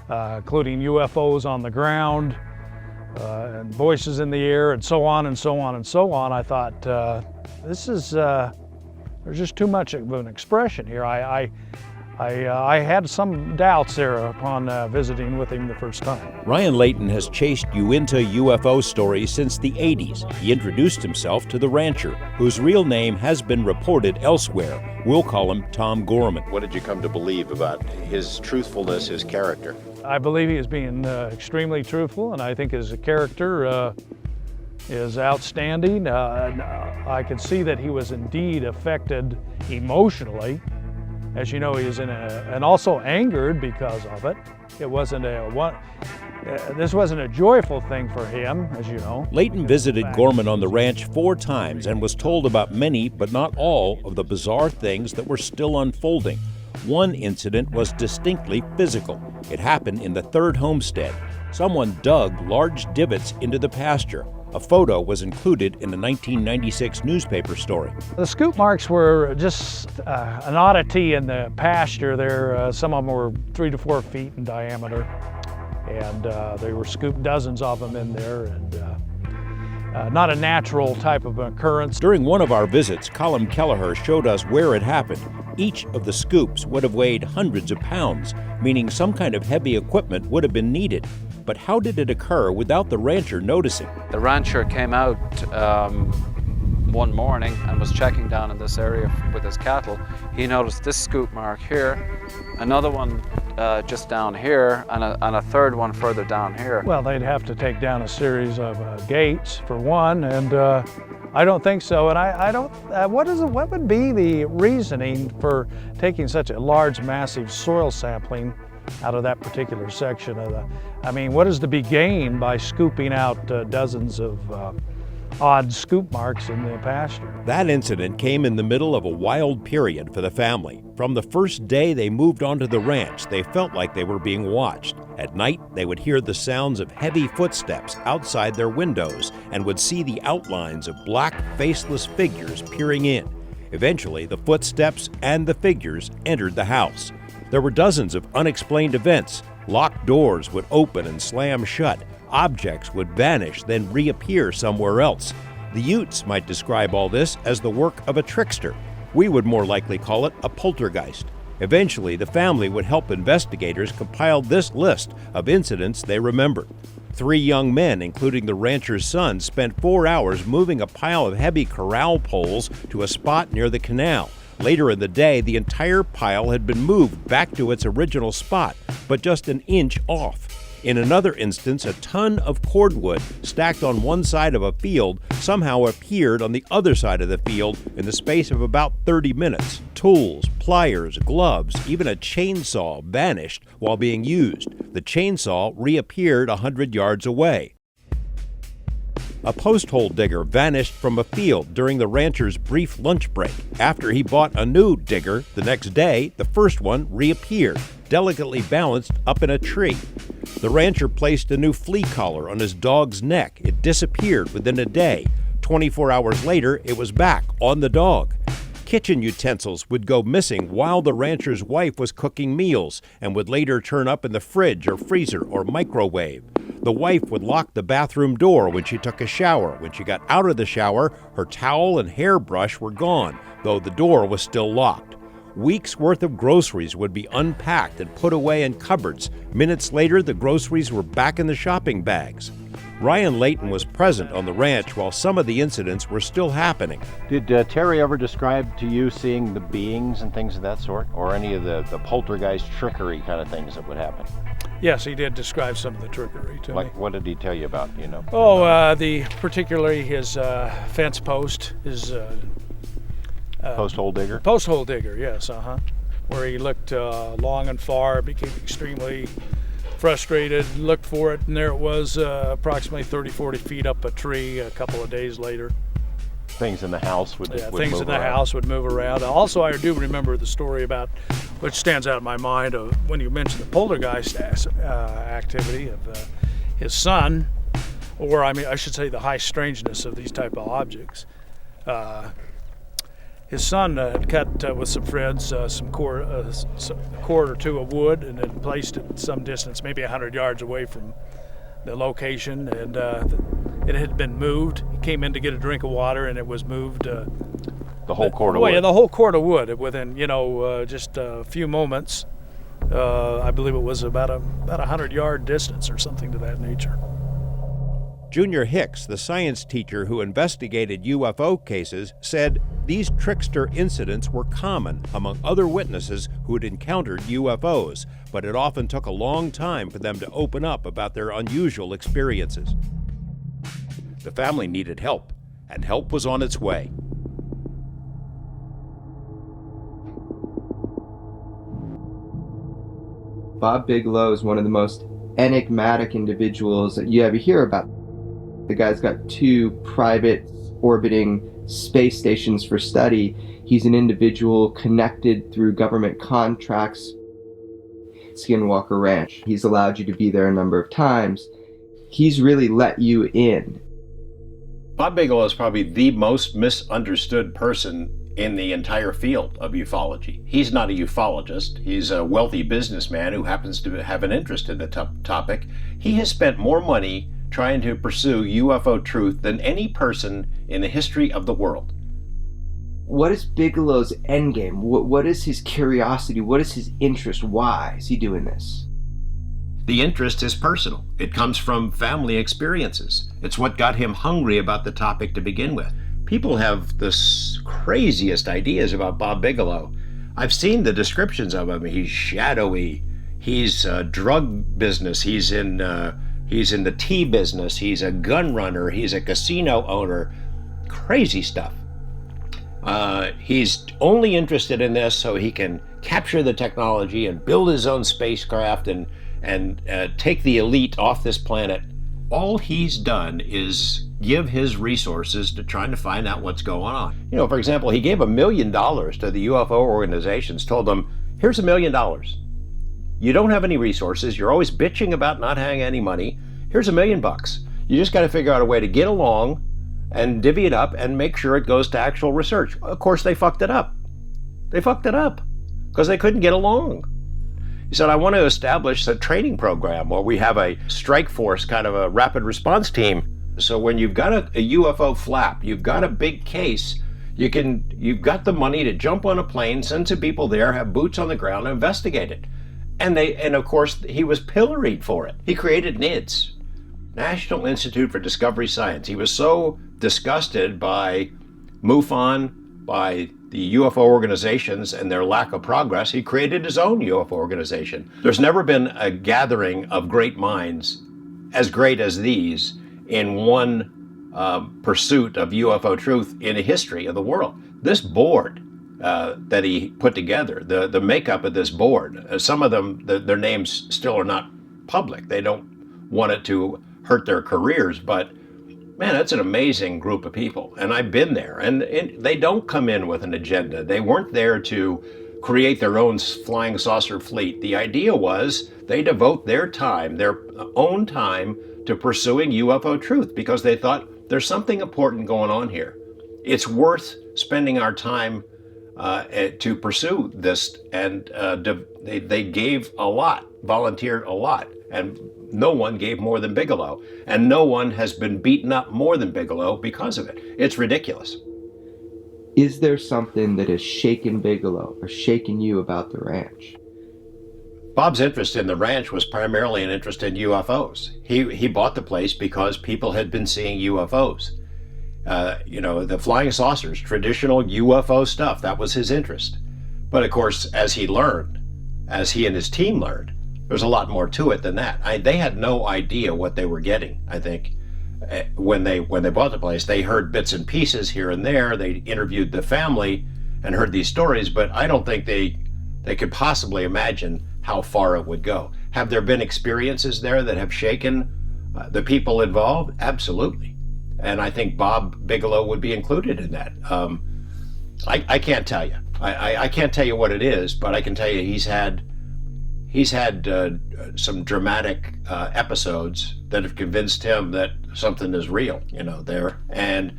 including UFOs on the ground, and voices in the air, and so on and so on and so on. I thought, there's just too much of an expression here. I I had some doubts there upon visiting with him the first time. Ryan Layton has chased Uinta UFO stories since the 80s. He introduced himself to the rancher, whose real name has been reported elsewhere. We'll call him Tom Gorman. What did you come to believe about his truthfulness, his character? I believe he is being extremely truthful, and I think his character is outstanding. I could see that he was indeed affected emotionally. As you know, he was and also angered because of it. It wasn't this wasn't a joyful thing for him, as you know. Layton visited Gorman on the ranch 4 times and was told about many, but not all, of the bizarre things that were still unfolding. One incident was distinctly physical. It happened in the 3rd homestead. Someone dug large divots into the pasture. A photo was included in the 1996 newspaper story. The scoop marks were just an oddity in the pasture there. Some of them were 3 to 4 feet in diameter, and they were scooped, dozens of them in there, and not a natural type of occurrence. During one of our visits, Colin Kelleher showed us where it happened. Each of the scoops would have weighed hundreds of pounds, meaning some kind of heavy equipment would have been needed. But how did it occur without the rancher noticing? The rancher came out one morning and was checking down in this area with his cattle. He noticed this scoop mark here, another one just down here, and a third one further down here. Well, they'd have to take down a series of gates for one, and I don't think so. And I don't. What would be the reasoning for taking such a large, massive soil sampling out of that particular section of the? I mean, what is to be gained by scooping out dozens of odd scoop marks in the pasture? That incident came in the middle of a wild period for the family. From the first day they moved onto the ranch, they felt like they were being watched. At night, they would hear the sounds of heavy footsteps outside their windows and would see the outlines of black, faceless figures peering in. Eventually, the footsteps and the figures entered the house. There were dozens of unexplained events. Locked doors would open and slam shut. Objects would vanish, then reappear somewhere else. The Utes might describe all this as the work of a trickster. We would more likely call it a poltergeist. Eventually, the family would help investigators compile this list of incidents they remembered. 3 young men, including the rancher's son, spent 4 hours moving a pile of heavy corral poles to a spot near the canal. Later in the day, the entire pile had been moved back to its original spot, but just an inch off. In another instance, a ton of cordwood stacked on one side of a field somehow appeared on the other side of the field in the space of about 30 minutes. Tools, pliers, gloves, even a chainsaw vanished while being used. The chainsaw reappeared 100 yards away. A post hole digger vanished from a field during the rancher's brief lunch break. After he bought a new digger, the next day, the first one reappeared, delicately balanced up in a tree. The rancher placed a new flea collar on his dog's neck. It disappeared within a day. 24 hours later, it was back on the dog. Kitchen utensils would go missing while the rancher's wife was cooking meals and would later turn up in the fridge or freezer or microwave. The wife would lock the bathroom door when she took a shower. When she got out of the shower, her towel and hairbrush were gone, though the door was still locked. Weeks' worth of groceries would be unpacked and put away in cupboards. Minutes later, the groceries were back in the shopping bags. Ryan Layton was present on the ranch while some of the incidents were still happening. Did Terry ever describe to you seeing the beings and things of that sort, or any of the poltergeist trickery kind of things that would happen? Yes, he did describe some of the trickery to me. Like, what did he tell you about, you know? Particularly his fence post, his post hole digger? Post hole digger, yes, where he looked long and far, became extremely frustrated, looked for it, and there it was approximately 30-40 feet up a tree a couple of days later. Things in the house would move things in the around. house would move around. Also, I do remember the story about, which stands out in my mind, when you mentioned the poltergeist activity of his son, or I should say the high strangeness of these type of objects. His son had cut with some friends a cord or two of wood and had placed it some distance, maybe 100 yards away from the location, and it had been moved. He came in to get a drink of water, and it was moved The whole cord of wood. wood. Yeah, the whole cord of wood within, just a few moments. I believe it was about a 100-yard distance or something to that nature. Junior Hicks, the science teacher who investigated UFO cases, said these trickster incidents were common among other witnesses who had encountered UFOs, but it often took a long time for them to open up about their unusual experiences. The family needed help, and help was on its way. Bob Bigelow is one of the most enigmatic individuals that you ever hear about. The guy's got 2 private orbiting space stations for study. He's an individual connected through government contracts. Skinwalker Ranch. He's allowed you to be there a number of times. He's really let you in. Bob Bigelow is probably the most misunderstood person in the entire field of ufology. He's not a ufologist. He's a wealthy businessman who happens to have an interest in the topic. He has spent more money trying to pursue UFO truth than any person in the history of the world. What is Bigelow's endgame? What is his curiosity? What is his interest? Why is he doing this? The interest is personal. It comes from family experiences. It's what got him hungry about the topic to begin with. People have the craziest ideas about Bob Bigelow. I've seen the descriptions of him. He's shadowy. He's drug business. He's in the tea business. He's a gun runner. He's a casino owner. Crazy stuff. He's only interested in this so he can capture the technology and build his own spacecraft and take the elite off this planet. All he's done is give his resources to trying to find out what's going on. For example, he gave $1 million to the UFO organizations, told them, here's $1 million. You don't have any resources. You're always bitching about not having any money. Here's $1 million. You just got to figure out a way to get along and divvy it up and make sure it goes to actual research. Of course, they fucked it up. They fucked it up because they couldn't get along. He said, I want to establish a training program where we have a strike force, kind of a rapid response team. So when you've got a UFO flap, you've got a big case, you've got the money to jump on a plane, send some people there, have boots on the ground, and investigate it. And of course, he was pilloried for it. He created NIDS, National Institute for Discovery Science. He was so disgusted by MUFON, by the UFO organizations and their lack of progress, he created his own UFO organization. There's never been a gathering of great minds as great as these in one pursuit of UFO truth in the history of the world. This board that he put together, the makeup of this board, some of them, their names still are not public. They don't want it to hurt their careers, but man, that's an amazing group of people. And I've been there, and they don't come in with an agenda. They weren't there to create their own flying saucer fleet. The idea was they devote their time, their own time, to pursuing UFO truth because they thought there's something important going on here. It's worth spending our time to pursue this, and they gave a lot, volunteered a lot, and no one gave more than Bigelow, and no one has been beaten up more than Bigelow because of it. It's ridiculous. Is there something that has shaken Bigelow or shaken you about the ranch? Bob's interest in the ranch was primarily an interest in UFOs. He bought the place because people had been seeing UFOs. The flying saucers, traditional UFO stuff, that was his interest. But of course, as he and his team learned, there's a lot more to it than that. They had no idea what they were getting, I think. When they bought the place, they heard bits and pieces here and there. They interviewed the family and heard these stories, but I don't think they could possibly imagine how far it would go. Have there been experiences there that have shaken the people involved? Absolutely. And I think Bob Bigelow would be included in that. I can't tell you. I can't tell you what it is, but I can tell you he's had some dramatic episodes that have convinced him that something is real, there. And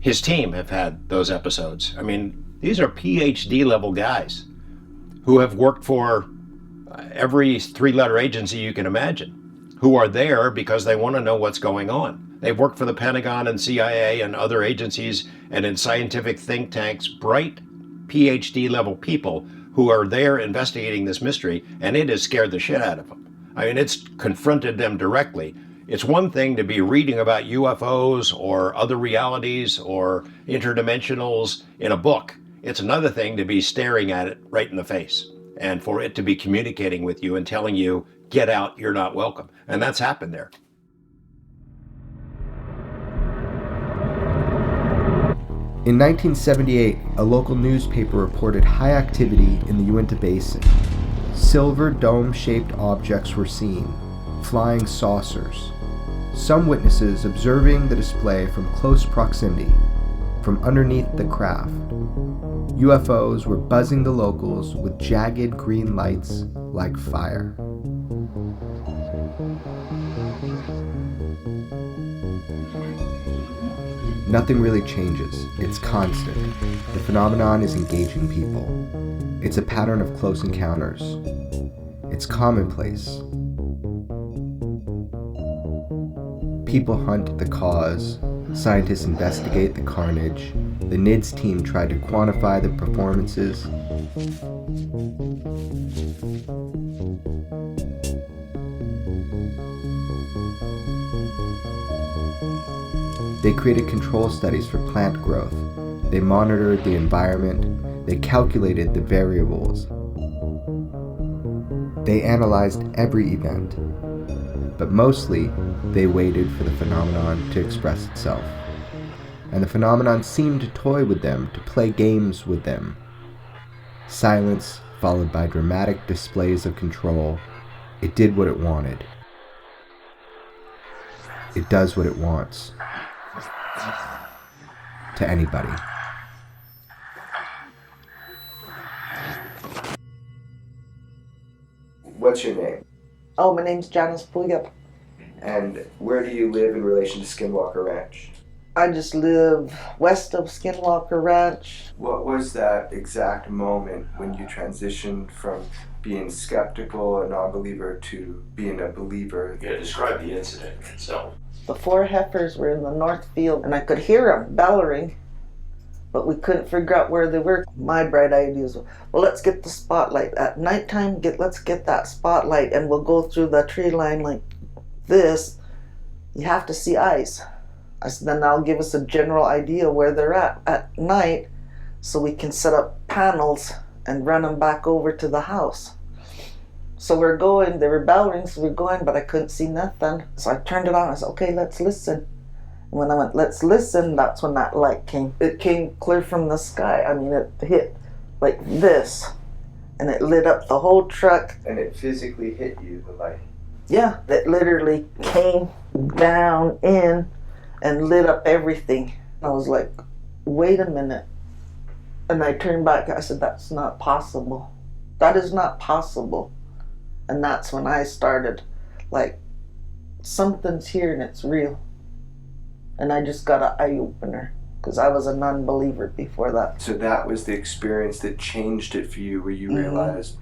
his team have had those episodes. I mean, these are PhD level guys who have worked for every three-letter agency you can imagine, who are there because they want to know what's going on. They've worked for the Pentagon and CIA and other agencies and in scientific think tanks, bright PhD level people who are there investigating this mystery, and it has scared the shit out of them. I mean, it's confronted them directly. It's one thing to be reading about UFOs or other realities or interdimensionals in a book. It's another thing to be staring at it right in the face and for it to be communicating with you and telling you, get out, you're not welcome. And that's happened there. In 1978, a local newspaper reported high activity in the Uinta Basin. Silver dome-shaped objects were seen, flying saucers. Some witnesses observing the display from close proximity, from underneath the craft. UFOs were buzzing the locals with jagged green lights like fire. Nothing really changes. It's constant. The phenomenon is engaging people. It's a pattern of close encounters. It's commonplace. People hunt the cause. Scientists investigate the carnage. The NIDS team tried to quantify the performances. They created control studies for plant growth. They monitored the environment. They calculated the variables. They analyzed every event. But mostly, they waited for the phenomenon to express itself. And the phenomenon seemed to toy with them, to play games with them. Silence followed by dramatic displays of control. It did what it wanted. It does what it wants. To anybody. What's your name? Oh, my name's Janice Puyat. And where do you live in relation to Skinwalker Ranch? I just live west of Skinwalker Ranch. What was that exact moment when you transitioned from being skeptical, a non-believer, to being a believer? Yeah, describe the incident itself. The 4 heifers were in the north field, and I could hear them bellowing, but we couldn't figure out where they were. My bright idea was, well, let's get the spotlight. At nighttime, let's get that spotlight, and we'll go through the tree line like this. You have to see eyes. I said, then that'll give us a general idea where they're at night, so we can set up panels and run them back over to the house. So we're going, they were bellowing, so we're going, but I couldn't see nothing. So I turned it on, I said, okay, let's listen. And when I went, let's listen, that's when that light came. It came clear from the sky. I mean, it hit like this, and it lit up the whole truck. And it physically hit you, the light? Yeah, it literally came down in and lit up everything. I was like, wait a minute. And I turned back, I said, that's not possible. That is not possible. And that's when I started, like, something's here and it's real. And I just got an eye-opener, because I was a non-believer before that. So that was the experience that changed it for you, where you realized...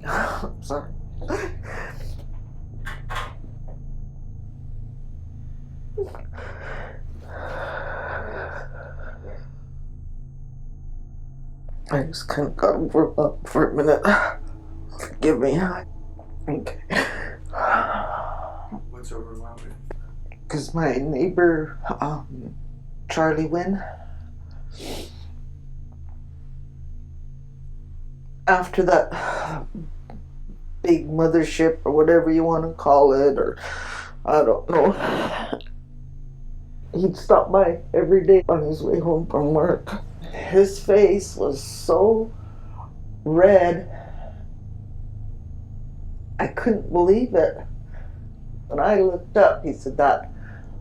I'm sorry. I just kind of got overwhelmed for a minute. Forgive me. Okay. What's overwhelming? Because my neighbor, Charlie Wynn, after that big mothership or whatever you want to call it, or I don't know, he'd stop by every day on his way home from work. His face was so red, I couldn't believe it. When I looked up, he said, that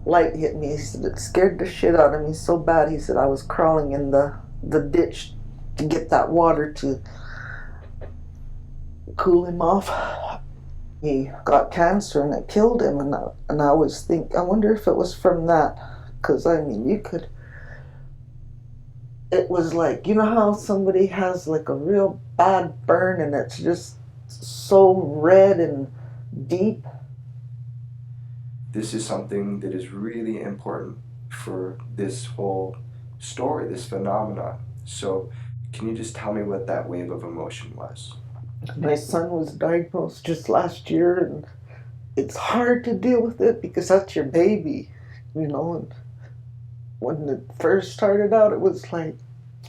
light hit me. He said, it scared the shit out of me so bad. He said, I was crawling in the ditch to get that water to cool him off. He got cancer and it killed him, and I always think, I wonder if it was from that, because I mean, it was like, you know how somebody has like a real bad burn and it's just so red and deep? This is something that is really important for this whole story, this phenomenon. So can you just tell me what that wave of emotion was? My son was diagnosed just last year, and it's hard to deal with it because that's your baby, you know. And when it first started out, it was like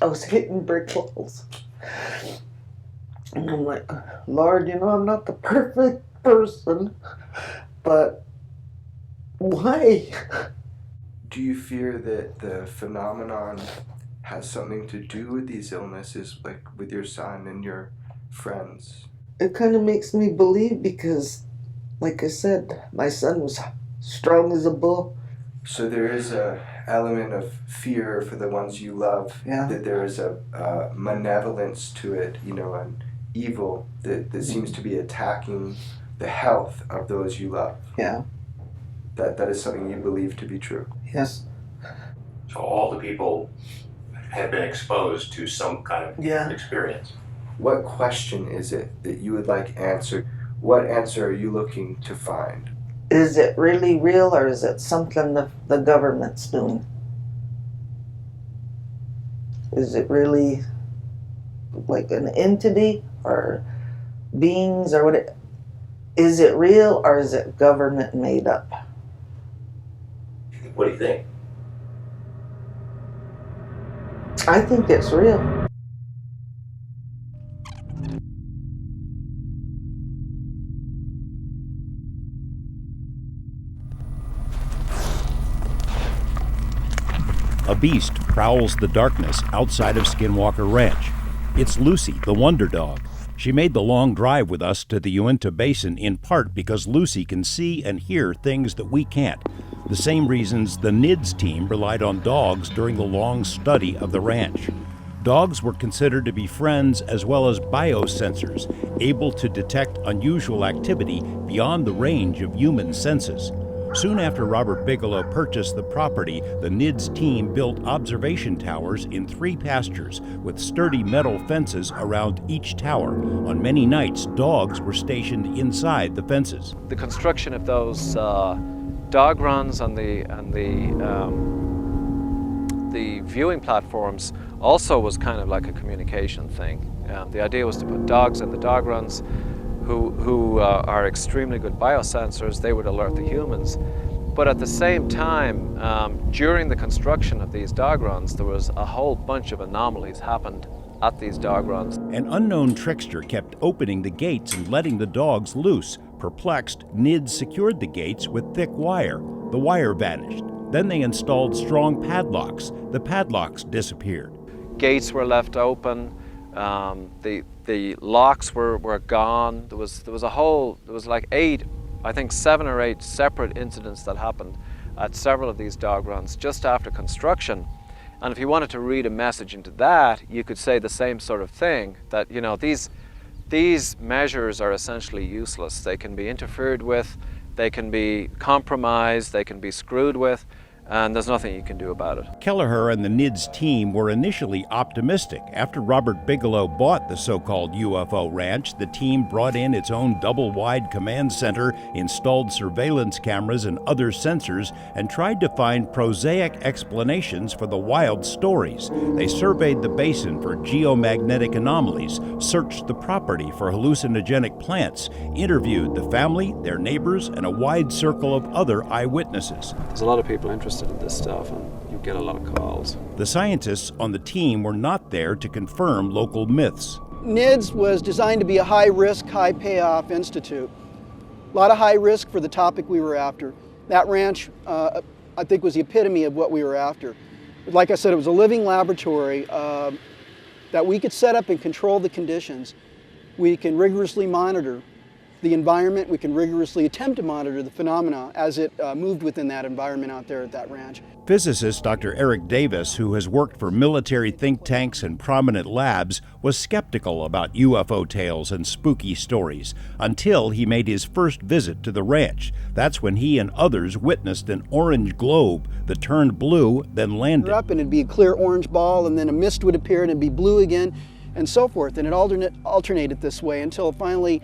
I was hitting brick walls. And I'm like, Lord, you know, I'm not the perfect person, but why? Do you fear that the phenomenon has something to do with these illnesses, like with your son and your friends? It kind of makes me believe because, like I said, my son was strong as a bull. So there is a element of fear for the ones you love, Yeah. that there is a malevolence to it, you know, an evil that seems to be attacking the health of those you love. Yeah. That is something you believe to be true. Yes. So all the people have been exposed to some kind of experience. What question is it that you would like answered? What answer are you looking to find? Is it really real, or is it something the government's doing? Is it really like an entity or beings or what? Is it real, or is it government made up? What do you think? I think it's real. A beast prowls the darkness outside of Skinwalker Ranch. It's Lucy, the Wonder Dog. She made the long drive with us to the Uinta Basin in part because Lucy can see and hear things that we can't. The same reasons the NIDS team relied on dogs during the long study of the ranch. Dogs were considered to be friends as well as biosensors, able to detect unusual activity beyond the range of human senses. Soon after Robert Bigelow purchased the property, the NIDS team built observation towers in 3 pastures with sturdy metal fences around each tower. On many nights, dogs were stationed inside the fences. The construction of those dog runs and the viewing platforms also was kind of like a communication thing. The idea was to put dogs in the dog runs who are extremely good biosensors. They would alert the humans. But at the same time, during the construction of these dog runs, there was a whole bunch of anomalies happened at these dog runs. An unknown trickster kept opening the gates and letting the dogs loose. Perplexed, NIDS secured the gates with thick wire. The wire vanished. Then they installed strong padlocks. The padlocks disappeared. Gates were left open. The locks were gone. There was like 7 or 8 separate incidents that happened at several of these dog runs just after construction. And if you wanted to read a message into that, you could say the same sort of thing, that, you know, these measures are essentially useless. They can be interfered with, they can be compromised, they can be screwed with, and there's nothing you can do about it. Kelleher and the NIDS team were initially optimistic. After Robert Bigelow bought the so-called UFO ranch, the team brought in its own double-wide command center, installed surveillance cameras and other sensors, and tried to find prosaic explanations for the wild stories. They surveyed the basin for geomagnetic anomalies, searched the property for hallucinogenic plants, interviewed the family, their neighbors, and a wide circle of other eyewitnesses. There's a lot of people interested in this stuff, and you get a lot of calls. The scientists on the team were not there to confirm local myths. NIDS was designed to be a high-risk, high-payoff institute. A lot of high risk for the topic we were after. That ranch, I think, was the epitome of what we were after. Like I said, it was a living laboratory that we could set up and control the conditions. We can rigorously monitor the environment. We can rigorously attempt to monitor the phenomena as it moved within that environment out there at that ranch. Physicist Dr. Eric Davis, who has worked for military think tanks and prominent labs, was skeptical about UFO tales and spooky stories until he made his first visit to the ranch. That's when he and others witnessed an orange globe that turned blue, then landed. Up and it'd be a clear orange ball, and then a mist would appear and it'd be blue again, and so forth. And it alternated this way until it finally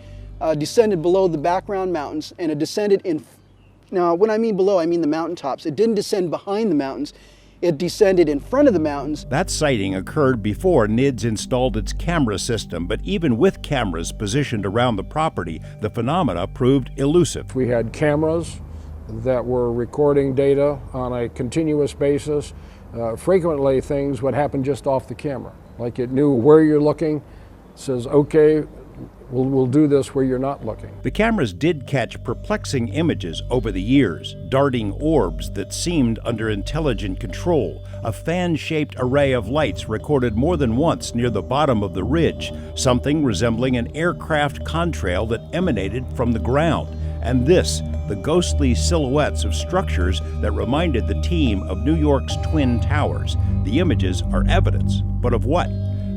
descended below the background mountains, and it descended in. Now, when I mean below, I mean the mountaintops. It didn't descend behind the mountains. It descended in front of the mountains. That sighting occurred before NIDS installed its camera system, but even with cameras positioned around the property, the phenomena proved elusive. We had cameras that were recording data on a continuous basis. Frequently, things would happen just off the camera. Like it knew where you're looking, it says, okay, we'll do this where you're not looking. The cameras did catch perplexing images over the years, darting orbs that seemed under intelligent control, a fan-shaped array of lights recorded more than once near the bottom of the ridge, something resembling an aircraft contrail that emanated from the ground, and this, the ghostly silhouettes of structures that reminded the team of New York's Twin Towers. The images are evidence, but of what?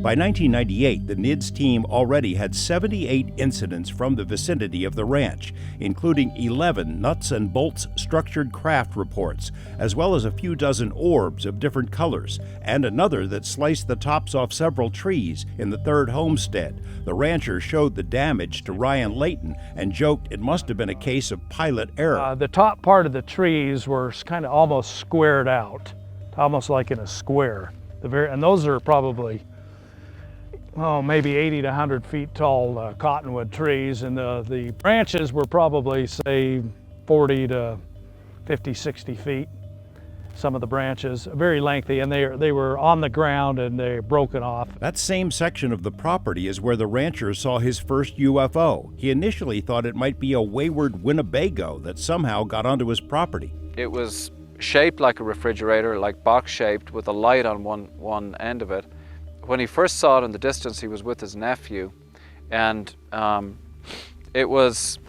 By 1998, the NIDS team already had 78 incidents from the vicinity of the ranch, including 11 nuts and bolts structured craft reports, as well as a few dozen orbs of different colors, and another that sliced the tops off several trees in the third homestead. The rancher showed the damage to Ryan Layton and joked it must have been a case of pilot error. The top part of the trees were kind of almost squared out, almost like in a square. And those are probably maybe 80 to 100 feet tall cottonwood trees, and the branches were probably, say, 40 to 50, 60 feet. Some of the branches, very lengthy, and they were on the ground and they're broken off. That same section of the property is where the rancher saw his first UFO. He initially thought it might be a wayward Winnebago that somehow got onto his property. It was shaped like a refrigerator, like box-shaped, with a light on one end of it. When he first saw it in the distance, he was with his nephew, and it was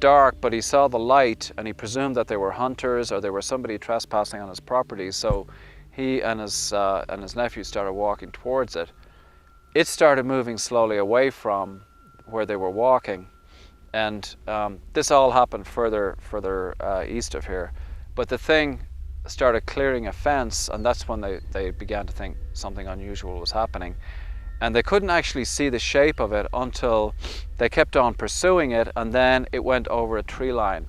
dark, but he saw the light, and he presumed that they were hunters or there was somebody trespassing on his property. So he and his nephew started walking towards it. It started moving slowly away from where they were walking, and this all happened further east of here. But the thing started clearing a fence, and that's when they began to think something unusual was happening. And they couldn't actually see the shape of it until they kept on pursuing it, and then it went over a tree line.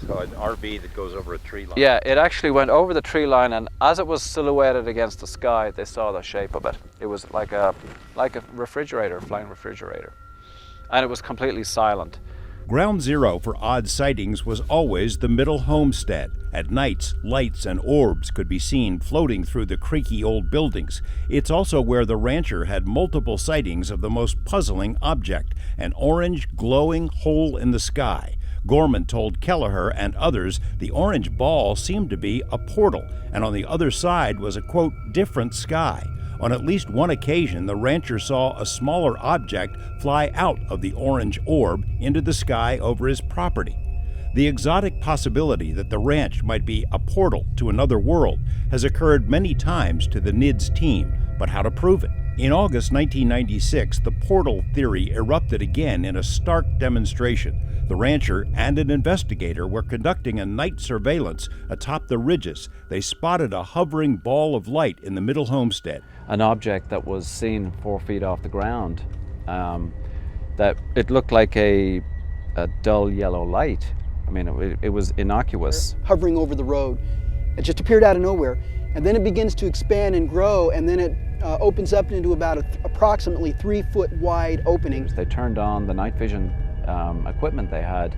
So an RV that goes over a tree line? Yeah, it actually went over the tree line, and as it was silhouetted against the sky, they saw the shape of it. It was like a refrigerator, flying refrigerator. And it was completely silent. Ground zero for odd sightings was always the middle homestead. At nights, lights and orbs could be seen floating through the creaky old buildings. It's also where the rancher had multiple sightings of the most puzzling object, an orange glowing hole in the sky. Gorman told Kelleher and others the orange ball seemed to be a portal, and on the other side was a, quote, different sky. On at least one occasion, the rancher saw a smaller object fly out of the orange orb into the sky over his property. The exotic possibility that the ranch might be a portal to another world has occurred many times to the NIDS team, but how to prove it? In August 1996, the portal theory erupted again in a stark demonstration. The rancher and an investigator were conducting a night surveillance atop the ridges. They spotted a hovering ball of light in the middle homestead. An object that was seen 4 feet off the ground, that it looked like a dull yellow light. I mean, it was innocuous. Hovering over the road. It just appeared out of nowhere. And then it begins to expand and grow, and then it opens up into about approximately 3 foot wide opening. They turned on the night vision equipment they had,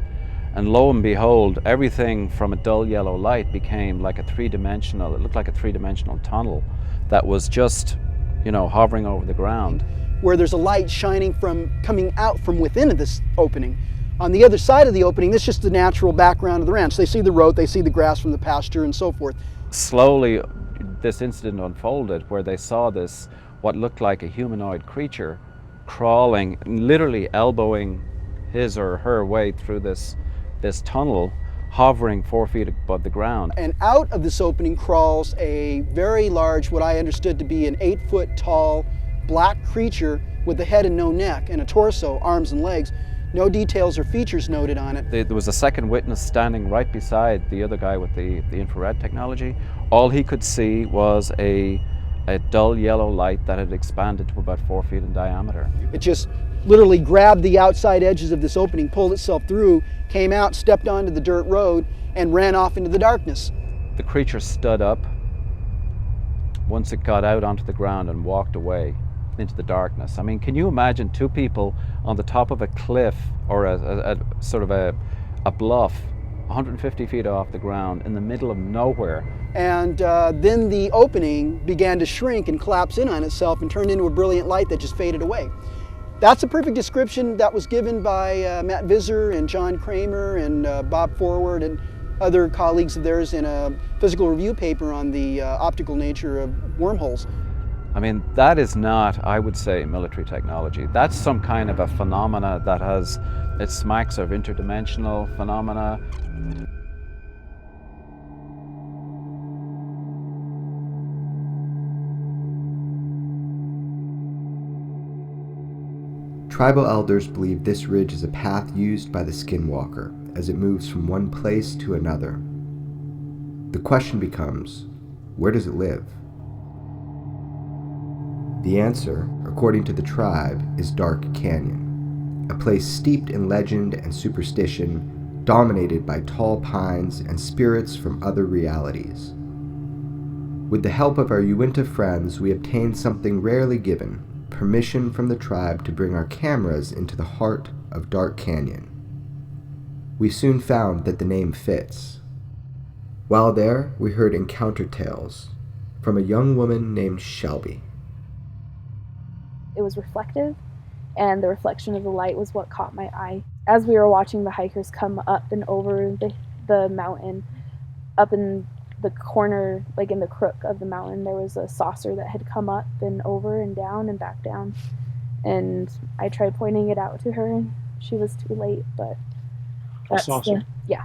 and lo and behold, everything from a dull yellow light became like it looked like a three-dimensional tunnel that was just, hovering over the ground. Where there's a light coming out from within this opening. On the other side of the opening, this is just the natural background of the ranch. They see the road, they see the grass from the pasture and so forth. Slowly, this incident unfolded where they saw what looked like a humanoid creature crawling, literally elbowing his or her way through this tunnel, hovering 4 feet above the ground. And out of this opening crawls a very large, what I understood to be an 8-foot tall black creature with a head and no neck, and a torso, arms and legs. No details or features noted on it. There was a second witness standing right beside the other guy with the infrared technology. All he could see was a dull yellow light that had expanded to about 4 feet in diameter. It just literally grabbed the outside edges of this opening, pulled itself through, came out, stepped onto the dirt road, and ran off into the darkness. The creature stood up once it got out onto the ground and walked away into the darkness. I mean, can you imagine two people on the top of a cliff or a sort of a bluff 150 feet off the ground in the middle of nowhere? And then the opening began to shrink and collapse in on itself and turned into a brilliant light that just faded away. That's a perfect description that was given by Matt Visser and John Kramer and Bob Forward and other colleagues of theirs in a physical review paper on the optical nature of wormholes. I mean, that is not, I would say, military technology. That's some kind of a phenomena that has, it smacks of interdimensional phenomena. Tribal elders believe this ridge is a path used by the Skinwalker as it moves from one place to another. The question becomes, where does it live? The answer, according to the tribe, is Dark Canyon, a place steeped in legend and superstition, dominated by tall pines and spirits from other realities. With the help of our Uinta friends, we obtained something rarely given, permission from the tribe to bring our cameras into the heart of Dark Canyon. We soon found that the name fits. While there, we heard encounter tales from a young woman named Shelby. It was reflective, and the reflection of the light was what caught my eye. As we were watching the hikers come up and over the mountain, up in the corner, like in the crook of the mountain, there was a saucer that had come up and over and down and back down. And I tried pointing it out to her, and she was too late, but A saucer? Yeah,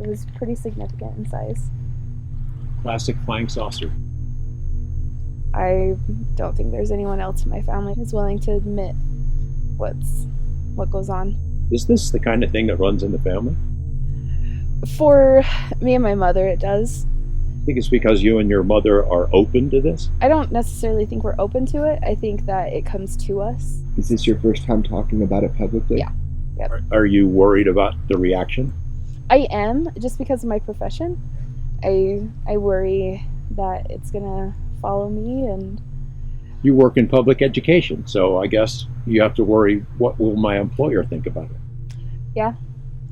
it was pretty significant in size. Classic flying saucer. I don't think there's anyone else in my family who's willing to admit what goes on. Is this the kind of thing that runs in the family? For me and my mother, it does. I think it's because you and your mother are open to this? I don't necessarily think we're open to it. I think that it comes to us. Is this your first time talking about it publicly? Yeah. Yep. Are you worried about the reaction? I am, just because of my profession. I worry that it's gonna follow me, and You work in public education, so I guess you have to worry, what will my employer think about it? yeah.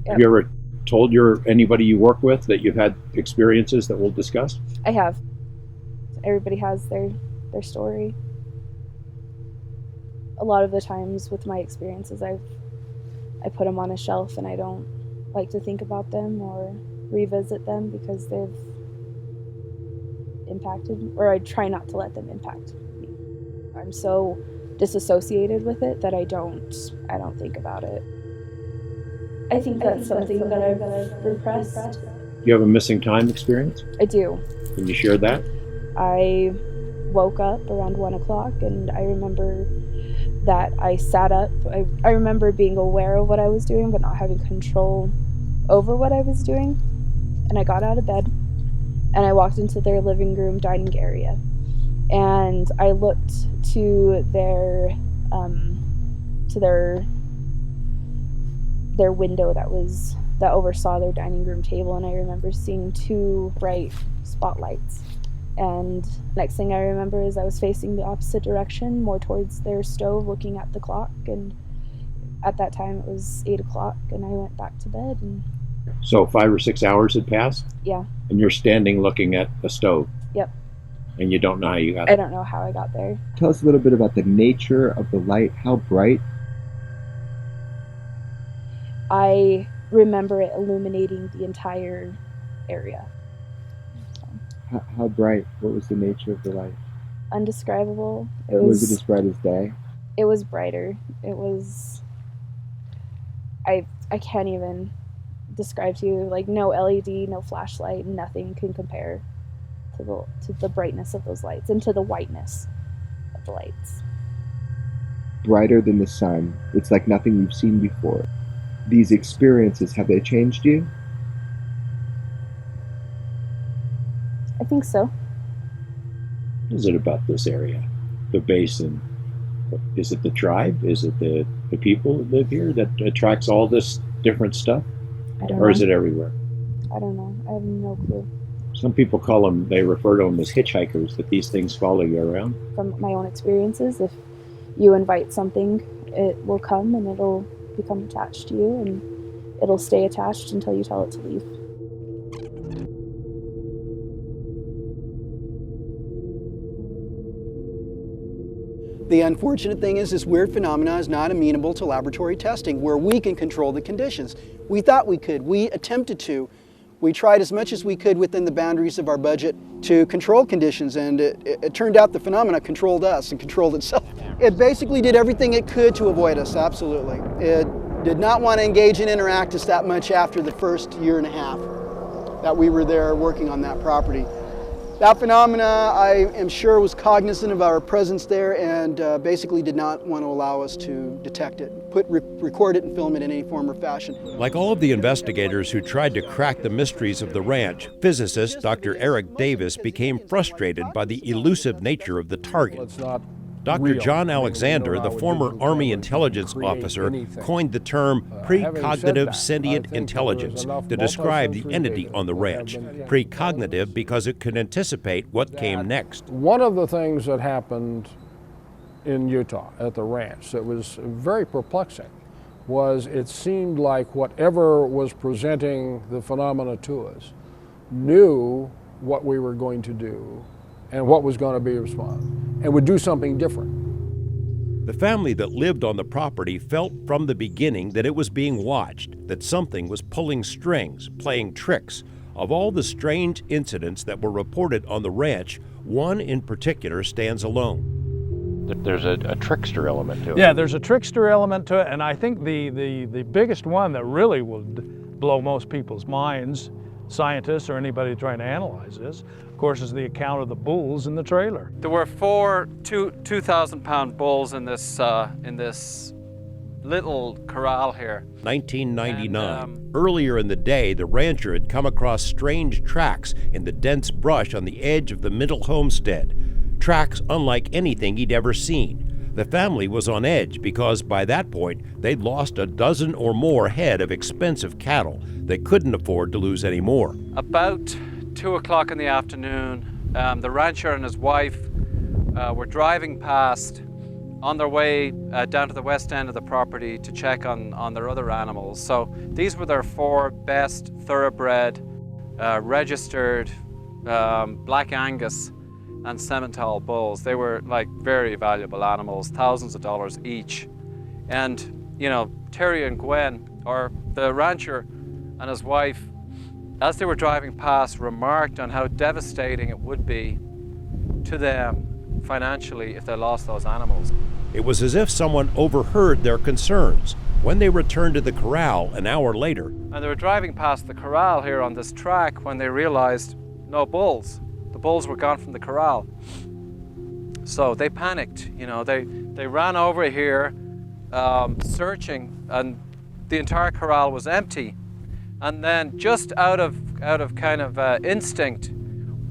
Yep. Have you ever told anybody you work with that you've had experiences that we'll discuss? I have. Everybody has their story. A lot of the times with my experiences, I put them on a shelf and I don't like to think about them or revisit them because they've impacted, or I try not to let them impact me. I'm so disassociated with it that I don't think about it. I think that's something that I've repressed. Do you have a missing time experience? I do. Can you share that? I woke up around 1 o'clock and I remember that I sat up. I remember being aware of what I was doing but not having control over what I was doing. And I got out of bed and I walked into their living room dining area. And I looked to their window that oversaw their dining room table, and I remember seeing two bright spotlights. And next thing I remember is I was facing the opposite direction, more towards their stove, looking at the clock, and at that time it was 8 o'clock, and I went back to bed. And So 5 or 6 hours had passed? yeah. And you're standing looking at a stove? Yep. And you don't know how you got I there? don't know how I got there. Tell us a little bit about the nature of the light, how bright. I remember it illuminating the entire area. How bright? What was the nature of the light? Undescribable. Was it as bright as day? It was brighter. It was I can't even describe to you, like no LED, no flashlight, nothing can compare to the brightness of those lights and to the whiteness of the lights. Brighter than the sun. It's like nothing you've seen before. These experiences, have they changed you? I think so. What is it about this area, the basin? Is it the tribe? Is it the people that live here that attracts all this different stuff? I don't Or know. is it everywhere? I don't know. I have no clue. Some people they refer to them as hitchhikers, that these things follow you around. From my own experiences, if you invite something, it will come and it'll become attached to you, and it'll stay attached until you tell it to leave. The unfortunate thing is this weird phenomena is not amenable to laboratory testing where we can control the conditions. We thought we could. We attempted to. We tried as much as we could within the boundaries of our budget to control conditions, and it turned out the phenomena controlled us and controlled itself. It basically did everything it could to avoid us, absolutely. It did not want to engage and interact us that much after the first year and a half that we were there working on that property. That phenomena, I am sure, was cognizant of our presence there and basically did not want to allow us to detect it, record it and film it in any form or fashion. Like all of the investigators who tried to crack the mysteries of the ranch, physicist Dr. Eric Davis became frustrated by the elusive nature of the target. Dr. John Alexander, the former Army intelligence officer, coined the term precognitive sentient intelligence to describe the entity on the ranch. Precognitive because it could anticipate what came next. One of the things that happened in Utah at the ranch that was very perplexing was it seemed like whatever was presenting the phenomena to us knew what we were going to do and what was going to be responded, and would do something different. The family that lived on the property felt from the beginning that it was being watched, that something was pulling strings, playing tricks. Of all the strange incidents that were reported on the ranch, one in particular stands alone. There's a trickster element to it. Yeah, there's a trickster element to it, and I think the biggest one that really will blow most people's minds, scientists or anybody trying to analyze this, of course, is the account of the bulls in the trailer. There were 4 2,000-pound bulls in this little corral here. 1999. Earlier in the day, the rancher had come across strange tracks in the dense brush on the edge of the middle homestead. Tracks unlike anything he'd ever seen. The family was on edge because by that point, they'd lost a dozen or more head of expensive cattle. They couldn't afford to lose any more. About 2 o'clock in the afternoon, the rancher and his wife were driving past on their way down to the west end of the property to check on their other animals. So these were their 4 best thoroughbred, registered Black Angus and Simmental bulls. They were like very valuable animals, thousands of dollars each. And, you know, Terry and Gwen, or the rancher and his wife, as they were driving past, remarked on how devastating it would be to them financially if they lost those animals. It was as if someone overheard their concerns. When they returned to the corral an hour later, and they were driving past the corral here on this track when they realized no bulls. The bulls were gone from the corral. So they panicked, you know, they ran over here searching, and the entire corral was empty. And then just out of kind of instinct,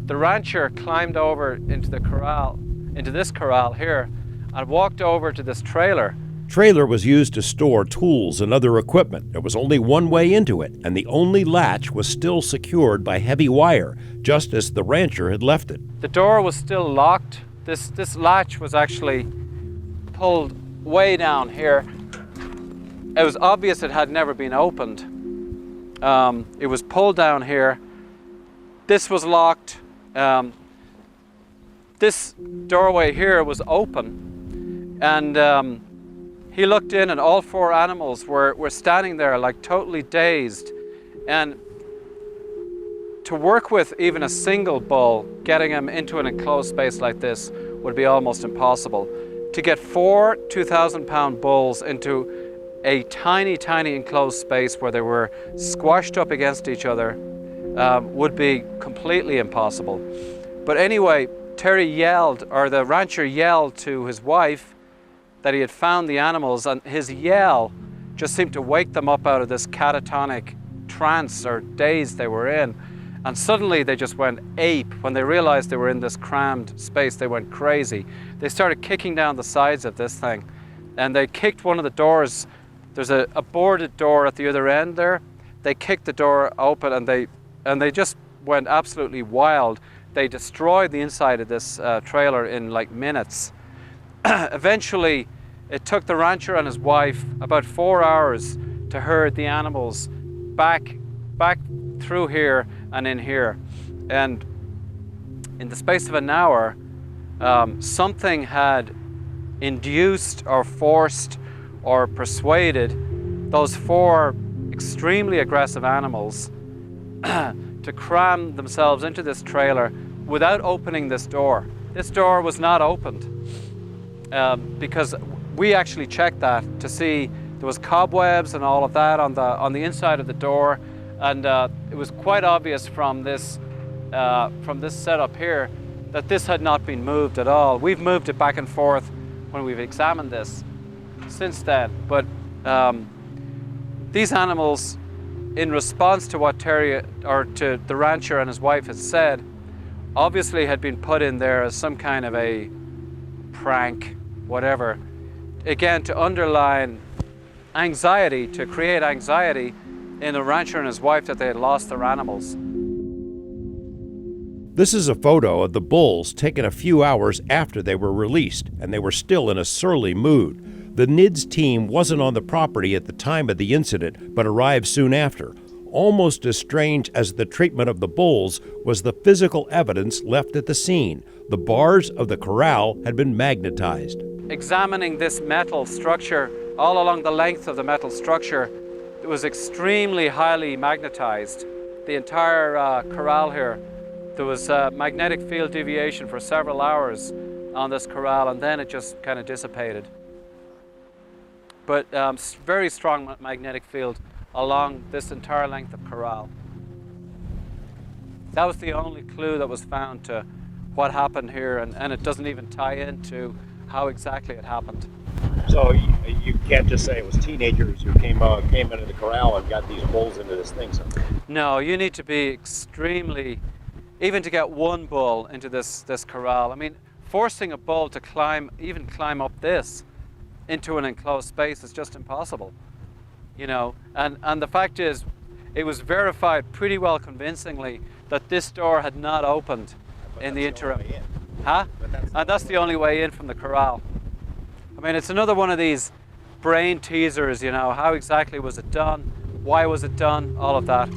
the rancher climbed over into the corral, into this corral here, and walked over to this trailer. Trailer was used to store tools and other equipment. There was only one way into it, and the only latch was still secured by heavy wire, just as the rancher had left it. The door was still locked. This latch was actually pulled way down here. It was obvious it had never been opened. It was pulled down here. This was locked. This doorway here was open, and he looked in, and all 4 animals were standing there like totally dazed. And to work with even a single bull, getting him into an enclosed space like this would be almost impossible. To get 4 2,000-pound bulls into a tiny, tiny enclosed space where they were squashed up against each other would be completely impossible. But anyway, Terry yelled, or the rancher yelled to his wife that he had found the animals, and his yell just seemed to wake them up out of this catatonic trance or daze they were in. And suddenly they just went ape. When they realized they were in this crammed space, they went crazy. They started kicking down the sides of this thing, and they kicked one of the doors. There's a boarded door at the other end there. They kicked the door open, and they just went absolutely wild. They destroyed the inside of this trailer in like minutes. Eventually, it took the rancher and his wife about 4 hours to herd the animals back through here and in here. And in the space of an hour, something had induced or forced or persuaded those 4 extremely aggressive animals to cram themselves into this trailer without opening this door. This door was not opened because we actually checked that to see there was cobwebs and all of that on the inside of the door, and it was quite obvious from this setup here that this had not been moved at all. We've moved it back and forth when we've examined this since then, but these animals, in response to what Terry, or to the rancher and his wife had said, obviously had been put in there as some kind of a prank, whatever. Again, to underline anxiety, to create anxiety in the rancher and his wife that they had lost their animals. This is a photo of the bulls taken a few hours after they were released, and they were still in a surly mood. The NIDS team wasn't on the property at the time of the incident, but arrived soon after. Almost as strange as the treatment of the bulls was the physical evidence left at the scene. The bars of the corral had been magnetized. Examining this metal structure, all along the length of the metal structure, it was extremely highly magnetized. The entire corral here, there was magnetic field deviation for several hours on this corral, and then it just kind of dissipated. But very strong magnetic field along this entire length of corral. That was the only clue that was found to what happened here, and it doesn't even tie into how exactly it happened. So you can't just say it was teenagers who came into the corral and got these bulls into this thing somehow. No, you need to be extremely, even to get one bull into this corral. I mean, forcing a bull to climb up this into an enclosed space is just impossible, you know. And the fact is, it was verified pretty well convincingly that this door had not opened in the interim. And that's the only way in from the corral. I mean, it's another one of these brain teasers, you know. How exactly was it done? Why was it done? All of that.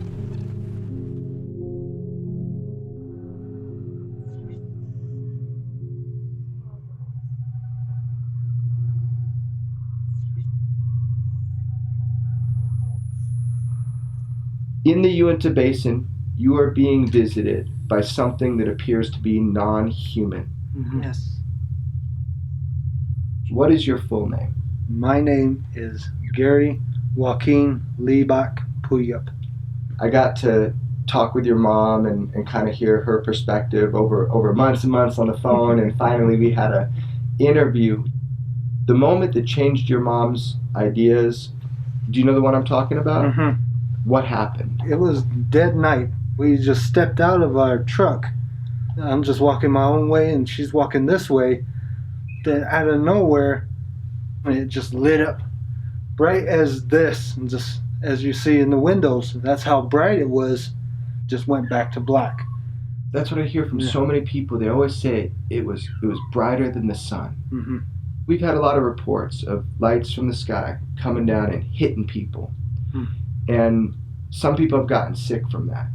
In the Uinta Basin, you are being visited by something that appears to be non-human. Mm-hmm. Yes. What is your full name? My name is Gary Joaquin Liebach Puyup. I got to talk with your mom and kind of hear her perspective over months and months on the phone, and finally we had an interview. The moment that changed your mom's ideas, do you know the one I'm talking about? Mm-hmm. What happened? It was dead night. We just stepped out of our truck. I'm just walking my own way and she's walking this way. Then out of nowhere, it just lit up bright as this, and just as you see in the windows, that's how bright it was, just went back to black. That's what I hear from so many people. They always say it was brighter than the sun. Mm-hmm. We've had a lot of reports of lights from the sky coming down and hitting people. And some people have gotten sick from that,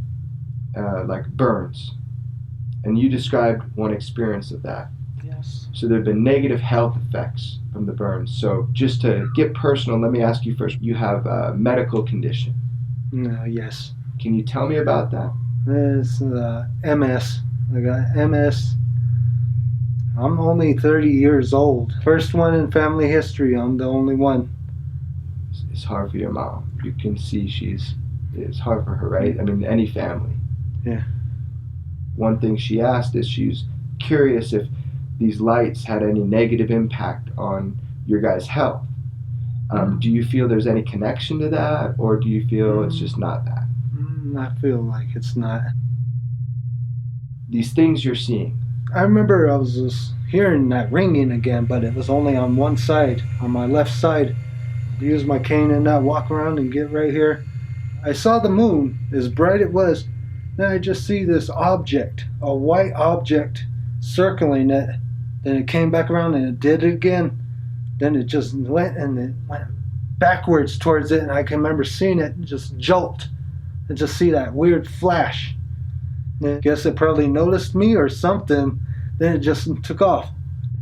like burns. And you described one experience of that. Yes. So there have been negative health effects from the burns. So just to get personal, let me ask you first, you have a medical condition. Yes. Can you tell me about that? It's MS. I got MS. I'm only 30 years old. First one in family history. I'm the only one. it's hard for your mom. You can see it's hard for her, right? I mean, any family. Yeah. One thing she asked is she was curious if these lights had any negative impact on your guys' health. Do you feel there's any connection to that, or do you feel it's just not that? I feel like it's not. These things you're seeing. I remember I was just hearing that ringing again, but it was only on one side, on my left side. I used my cane and I walk around and get right here. I saw the moon, as bright it was. Then I just see this object, a white object, circling it. Then it came back around and it did it again. Then it just went and it went backwards towards it, and I can remember seeing it just jolt and just see that weird flash. I guess it probably noticed me or something. Then it just took off.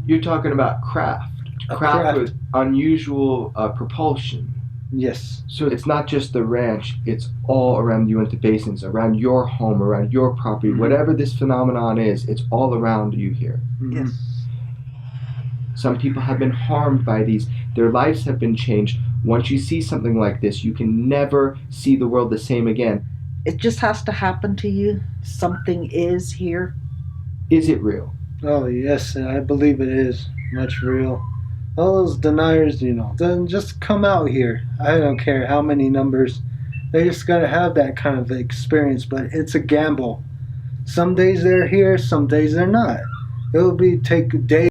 You're talking about craft. Craft with unusual propulsion. Yes. So it's not just the ranch, it's all around the Uinta Basins, around your home, around your property. Whatever this phenomenon is, it's all around you here. Yes. Some people have been harmed by these. Their lives have been changed. Once you see something like this, you can never see the world the same again. It just has to happen to you. Something is here. Is it real? Oh, yes, I believe it is much real. All those deniers, then just come out here. I don't care how many numbers. They just got to have that kind of experience, but it's a gamble. Some days they're here, some days they're not. It will take days.